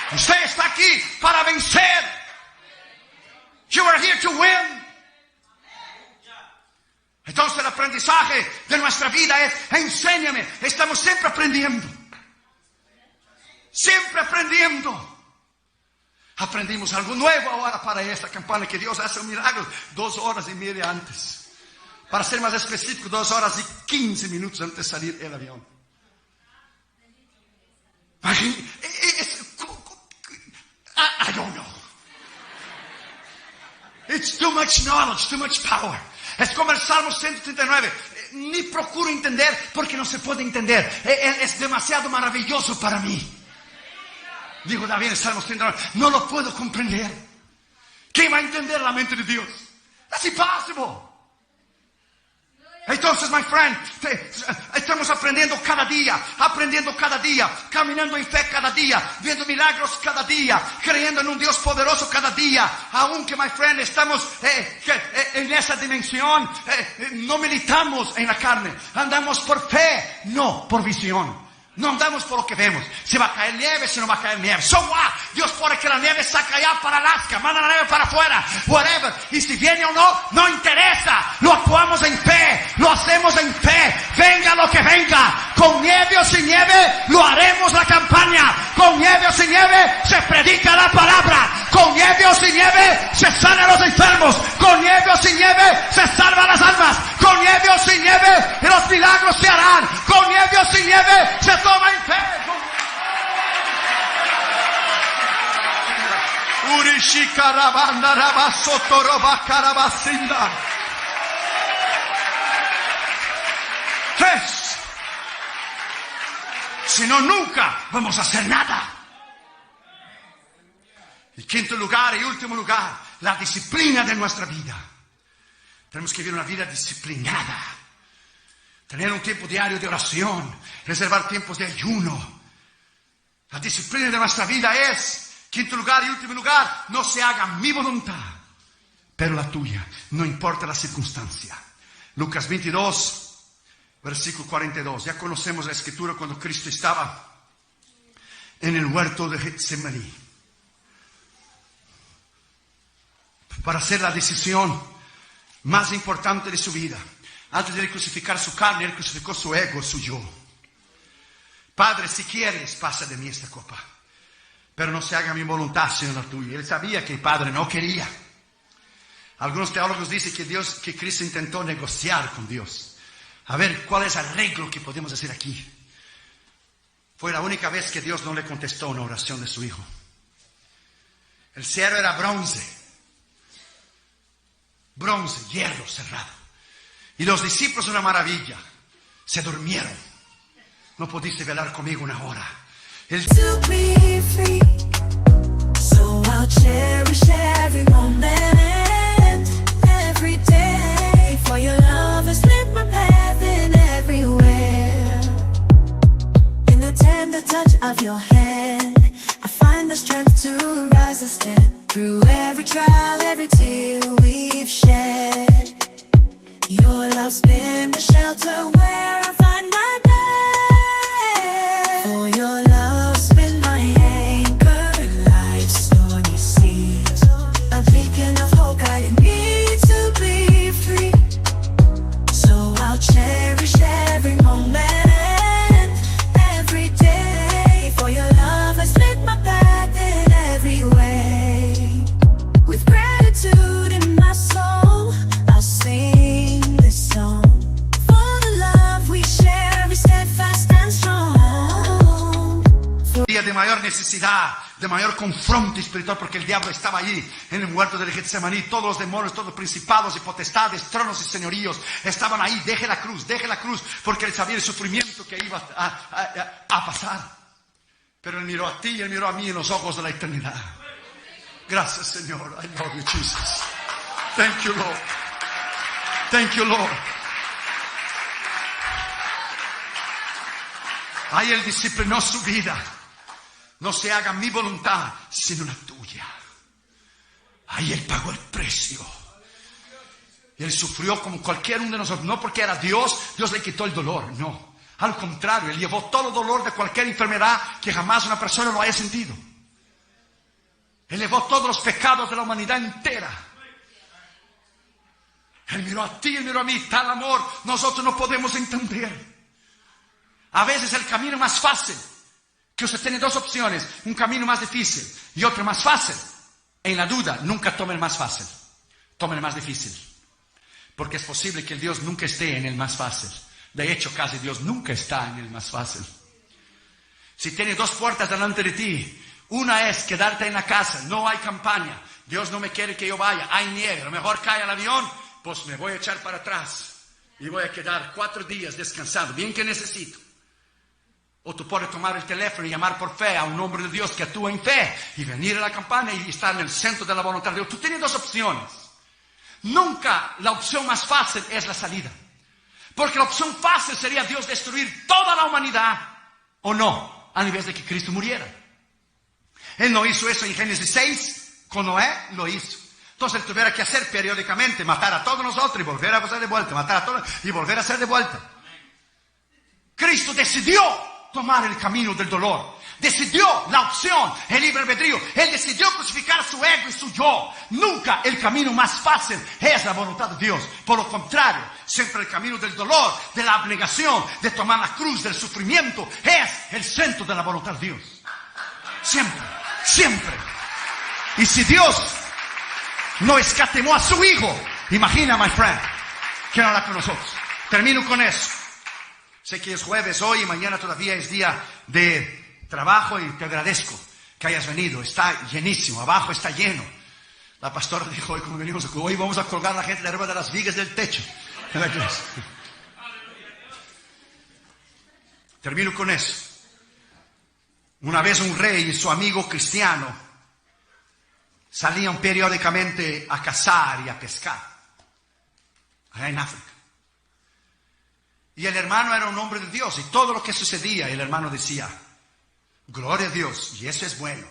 Usted está aquí para vencer. You are here to win. Entonces el aprendizaje de nuestra vida es: enséñame. Estamos siempre aprendiendo. Siempre aprendiendo. Aprendimos algo nuevo ahora para esta campaña, que Dios hace un milagro 2 horas y media antes. Para ser más específico, 2 horas y 15 minutos antes de salir el avión. I don't know. It's too much knowledge, too much power. Es como el Salmo 139. Ni procuro entender porque no se puede entender. Es demasiado maravilloso para mí. Dijo David en el Salmo 139. No lo puedo comprender. ¿Quién va a entender la mente de Dios? That's impossible. Entonces, my friend, estamos aprendiendo cada día, caminando en fe cada día, viendo milagros cada día, creyendo en un Dios poderoso cada día. Aunque, my friend, estamos en esa dimensión, no militamos en la carne, andamos por fe, no por visión. No andamos por lo que vemos. Si va a caer nieve, si no va a caer nieve. So what? Dios pone que la nieve saca allá para Alaska, manda la nieve para afuera, whatever. Y si viene o no, no interesa. Lo actuamos en fe, lo hacemos en fe. Venga lo que venga. Con nieve o sin nieve lo haremos la campaña. Con nieve o sin nieve se predica la palabra. Con nieve o sin nieve se sanan los enfermos. Con nieve o sin nieve se salvan las almas. Con nieve o sin nieve los milagros se harán. Con nieve o sin nieve se toma en fe. Si no, nunca vamos a hacer nada. En quinto lugar y último lugar, la disciplina de nuestra vida. Tenemos que vivir una vida disciplinada. Tener un tiempo diario de oración. Reservar tiempos de ayuno. La disciplina de nuestra vida es, quinto lugar y último lugar, no se haga mi voluntad, pero la tuya. No importa la circunstancia. Lucas 22. Versículo 42. Ya conocemos la escritura cuando Cristo estaba en el huerto de Getsemaní para hacer la decisión más importante de su vida. Antes de crucificar su carne, Él crucificó su ego, su yo. Padre, si quieres, pasa de mí esta copa, pero no se haga mi voluntad sino la tuya. Él sabía que el Padre no quería. Algunos teólogos dicen que Cristo intentó negociar con Dios. A ver, ¿cuál es el arreglo que podemos hacer aquí? Fue la única vez que Dios no le contestó una oración de su Hijo. El cielo era bronce, hierro cerrado. Y los discípulos, una maravilla, se durmieron. No pudiste velar conmigo una hora. To be free, so I'll cherish every moment, every day. For your love has lit my path in everywhere. In the tender touch of your hand, I find the strength to rise and stand. Through every trial, every tear we've shed, your love's been the shelter where I find my bed. For your love's been my anchor in life's stormy seas, a beacon of hope guiding me to be free. So I'll cherish every moment, every day. For your love has lit my path in every way. With gratitude in my soul, I'll sing this song. For the love we share is steadfast and strong. Día de mayor necesidad, de mayor confronto espiritual, porque el diablo estaba allí en el huerto de Getsemaní. Todos los demonios, todos los principados y potestades, tronos y señoríos estaban ahí. Deje la cruz, porque él sabía el sufrimiento que iba a pasar. Pero él miró a ti y él miró a mí en los ojos de la eternidad. Gracias, Señor. I love you, Jesus. Thank you, Lord. Thank you, Lord. Ahí Él disciplinó su vida. No se haga mi voluntad, sino la tuya. Ahí Él pagó el precio. Y Él sufrió como cualquier uno de nosotros. No porque era Dios, Dios le quitó el dolor. No. Al contrario, Él llevó todo el dolor de cualquier enfermedad que jamás una persona lo haya sentido. Él llevó todos los pecados de la humanidad entera. Él miró a ti, Él miró a mí. Tal amor nosotros no podemos entender. A veces el camino más fácil, que usted tiene dos opciones, un camino más difícil y otro más fácil. En la duda, nunca tome el más fácil, tome el más difícil. Porque es posible que el Dios nunca esté en el más fácil. De hecho, casi Dios nunca está en el más fácil. Si tiene dos puertas delante de ti, una es quedarte en la casa, no hay campaña, Dios no me quiere que yo vaya, hay nieve, a lo mejor cae el avión, pues me voy a echar para atrás y voy a quedar 4 días descansado, bien que necesito. O tú puedes tomar el teléfono y llamar por fe a un hombre de Dios que actúa en fe y venir a la campaña y estar en el centro de la voluntad de Dios. Tú tienes dos opciones. Nunca la opción más fácil es la salida. Porque la opción fácil sería Dios destruir toda la humanidad, o no, a nivel de que Cristo muriera. Él no hizo eso en Génesis 6, con Noé lo hizo. Entonces él tuviera que hacer periódicamente, matar a todos nosotros y volver a hacer de vuelta, matar a todos y volver a hacer de vuelta. Cristo decidió tomar el camino del dolor. Decidió la opción, el libre albedrío. Él decidió crucificar su ego y su yo. Nunca el camino más fácil es la voluntad de Dios. Por lo contrario, siempre el camino del dolor, de la abnegación, de tomar la cruz, del sufrimiento, es el centro de la voluntad de Dios. Siempre, siempre. Y si Dios no escatimó a su hijo, imagina, my friend, que no hará con nosotros. Termino con eso. Sé que es jueves hoy y mañana todavía es día de trabajo y te agradezco que hayas venido. Está llenísimo, abajo está lleno. La pastora dijo hoy, como venimos, hoy vamos a colgar a la gente arriba de las vigas del techo. Termino con eso. Una vez un rey y su amigo cristiano salían periódicamente a cazar y a pescar allá en África. Y el hermano era un hombre de Dios, y todo lo que sucedía, el hermano decía, gloria a Dios, y eso es bueno.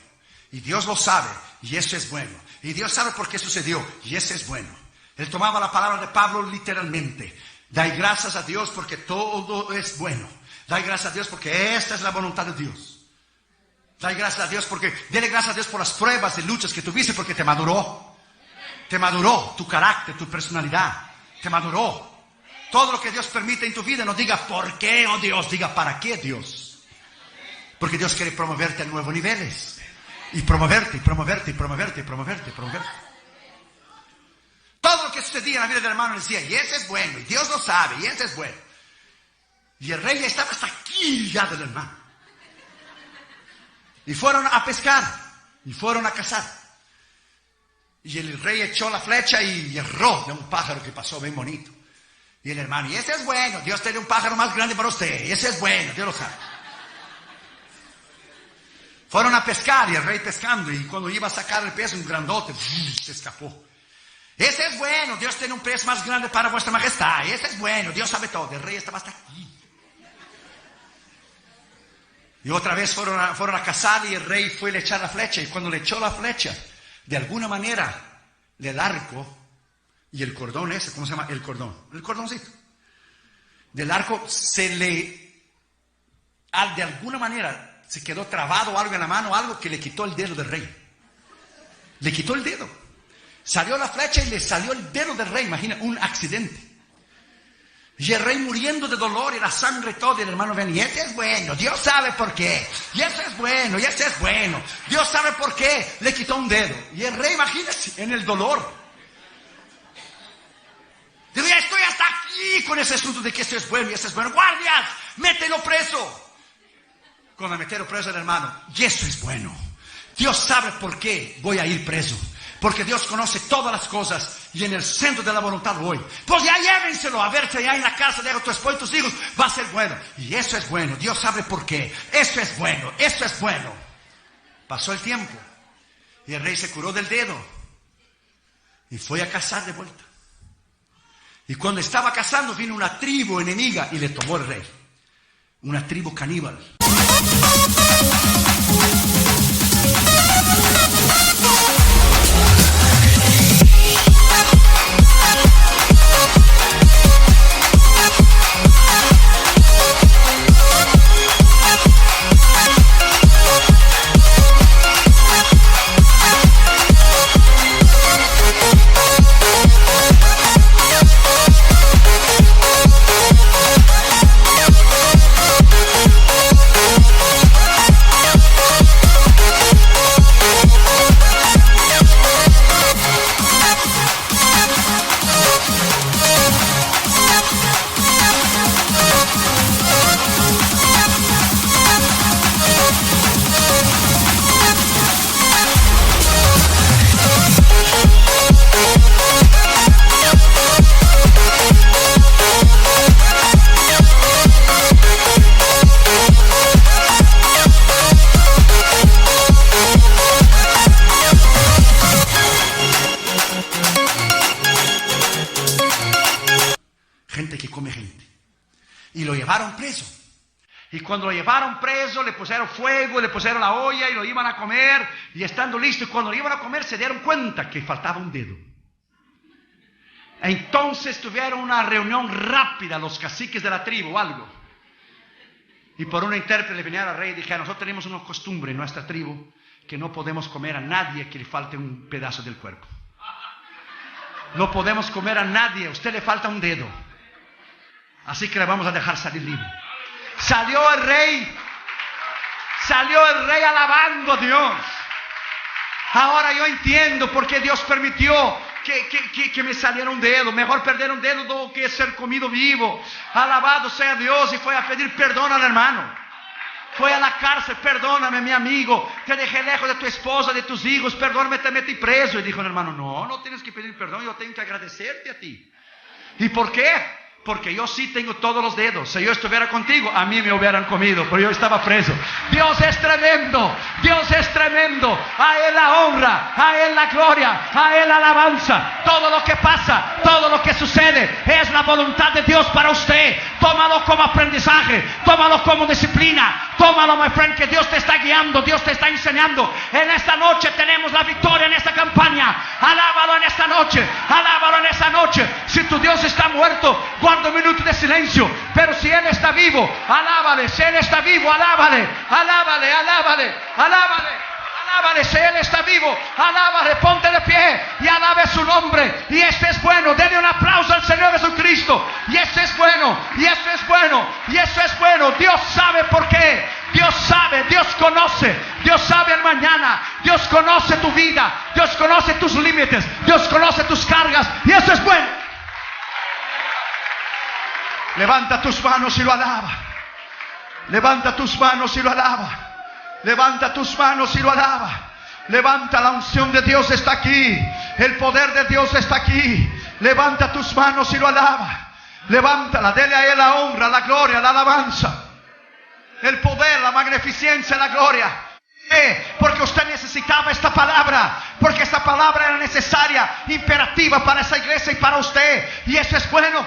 Y Dios lo sabe, y eso es bueno. Y Dios sabe por qué sucedió, y eso es bueno. Él tomaba la palabra de Pablo literalmente. Dai gracias a Dios porque todo es bueno. Dai gracias a Dios porque esta es la voluntad de Dios. Dai gracias a Dios porque, dele gracias a Dios por las pruebas y luchas que tuviste porque te maduró. Te maduró tu carácter, tu personalidad. Te maduró. Todo lo que Dios permite en tu vida, no diga por qué, oh Dios, diga para qué, Dios. Porque Dios quiere promoverte a nuevos niveles. Y promoverte, y promoverte, y promoverte, y promoverte, y promoverte. Todo lo que sucedía en la vida del hermano decía, y ese es bueno, y Dios lo sabe, y ese es bueno. Y el rey estaba hasta aquí ya del hermano. Y fueron a pescar, y fueron a cazar. Y el rey echó la flecha y erró de un pájaro que pasó bien bonito. Y el hermano, y ese es bueno, Dios tiene un pájaro más grande para usted, y ese es bueno, Dios lo sabe. Fueron a pescar y el rey pescando, y cuando iba a sacar el pez, un grandote, se escapó. Ese es bueno, Dios tiene un pez más grande para vuestra majestad, y ese es bueno, Dios sabe todo. El rey estaba hasta aquí. Y otra vez fueron a cazar y el rey fue a echar la flecha, y cuando le echó la flecha, de alguna manera, del arco, y el cordón ese, ¿cómo se llama? El cordón. El cordoncito. Del arco de alguna manera se quedó trabado algo en la mano, algo que le quitó el dedo del rey. Le quitó el dedo. Salió la flecha y le salió el dedo del rey. Imagina, un accidente. Y el rey muriendo de dolor y la sangre todo. Y el hermano ven, y ese es bueno, Dios sabe por qué. Y ese es bueno, y ese es bueno. Dios sabe por qué le quitó un dedo. Y el rey, imagínese, en el dolor. Digo, ya estoy hasta aquí con ese asunto de que esto es bueno y esto es bueno. Guardias, mételo preso. Cuando metieron preso al hermano, y eso es bueno. Dios sabe por qué voy a ir preso. Porque Dios conoce todas las cosas y en el centro de la voluntad voy. Pues ya llévenselo a ver si allá en la casa de tu esposo y tus hijos va a ser bueno. Y eso es bueno. Dios sabe por qué. Eso es bueno. Eso es bueno. Pasó el tiempo y el rey se curó del dedo y fue a cazar de vuelta. Y cuando estaba cazando vino una tribu enemiga y le tomó el rey. Una tribu caníbal. Gente que come gente. Y lo llevaron preso. Y cuando lo llevaron preso, le pusieron fuego, le pusieron la olla y lo iban a comer. Y estando listo, y cuando lo iban a comer, se dieron cuenta que faltaba un dedo. Entonces tuvieron una reunión rápida, los caciques de la tribu o algo. Y por una intérprete le venía al rey y dije, nosotros tenemos una costumbre en nuestra tribu que no podemos comer a nadie que le falte un pedazo del cuerpo. No podemos comer a nadie, a usted le falta un dedo. Así que le vamos a dejar salir libre. Salió el rey alabando a Dios. Ahora yo entiendo por qué Dios permitió que me saliera un dedo. Mejor perder un dedo do que ser comido vivo. Alabado sea Dios. Y fue a pedir perdón al hermano. Fue a la cárcel, perdóname mi amigo, te dejé lejos de tu esposa, de tus hijos, perdóname, te metí preso. Y dijo el hermano, no tienes que pedir perdón, yo tengo que agradecerte a ti. ¿Y por qué? Porque yo sí tengo todos los dedos. Si yo estuviera contigo, a mí me hubieran comido, pero yo estaba preso. Dios es tremendo, Dios es tremendo. A Él la honra, a Él la gloria, a Él la alabanza. Todo lo que pasa, todo lo que sucede, es la voluntad de Dios para usted. Tómalo como aprendizaje, tómalo como disciplina. Tómalo, my friend, que Dios te está guiando, Dios te está enseñando. En esta noche tenemos la victoria en esta campaña. Alábalo en esta noche, alábalo en esta noche. Si tu Dios está muerto, guarda un minuto de silencio. Pero si Él está vivo, alábale. Si Él está vivo, alábale, alábale, alábale, alábale. Alábale, si Él está vivo, alábale, ponte de pie y alabe su nombre. Y este es bueno, denle un aplauso al Señor Jesucristo. Y este es bueno, y esto es bueno, y esto es bueno. Dios sabe por qué, Dios sabe, Dios conoce, Dios sabe el mañana, Dios conoce tu vida, Dios conoce tus límites, Dios conoce tus cargas, y eso es bueno. Levanta tus manos y lo alaba. Levanta tus manos y lo alaba. Levanta tus manos y lo alaba. Levanta, la unción de Dios está aquí. El poder de Dios está aquí. Levanta tus manos y lo alaba. Levántala, dele a Él la honra, la gloria, la alabanza. El poder, la magnificencia, la gloria. Porque usted necesitaba esta palabra. Porque esta palabra era necesaria, imperativa para esa iglesia y para usted. Y eso es bueno.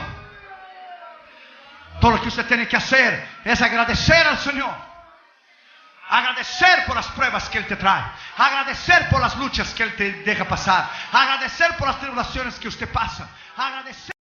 Todo lo que usted tiene que hacer es agradecer al Señor. Agradecer por las pruebas que Él te trae. Agradecer por las luchas que Él te deja pasar. Agradecer por las tribulaciones que usted pasa. Agradecer.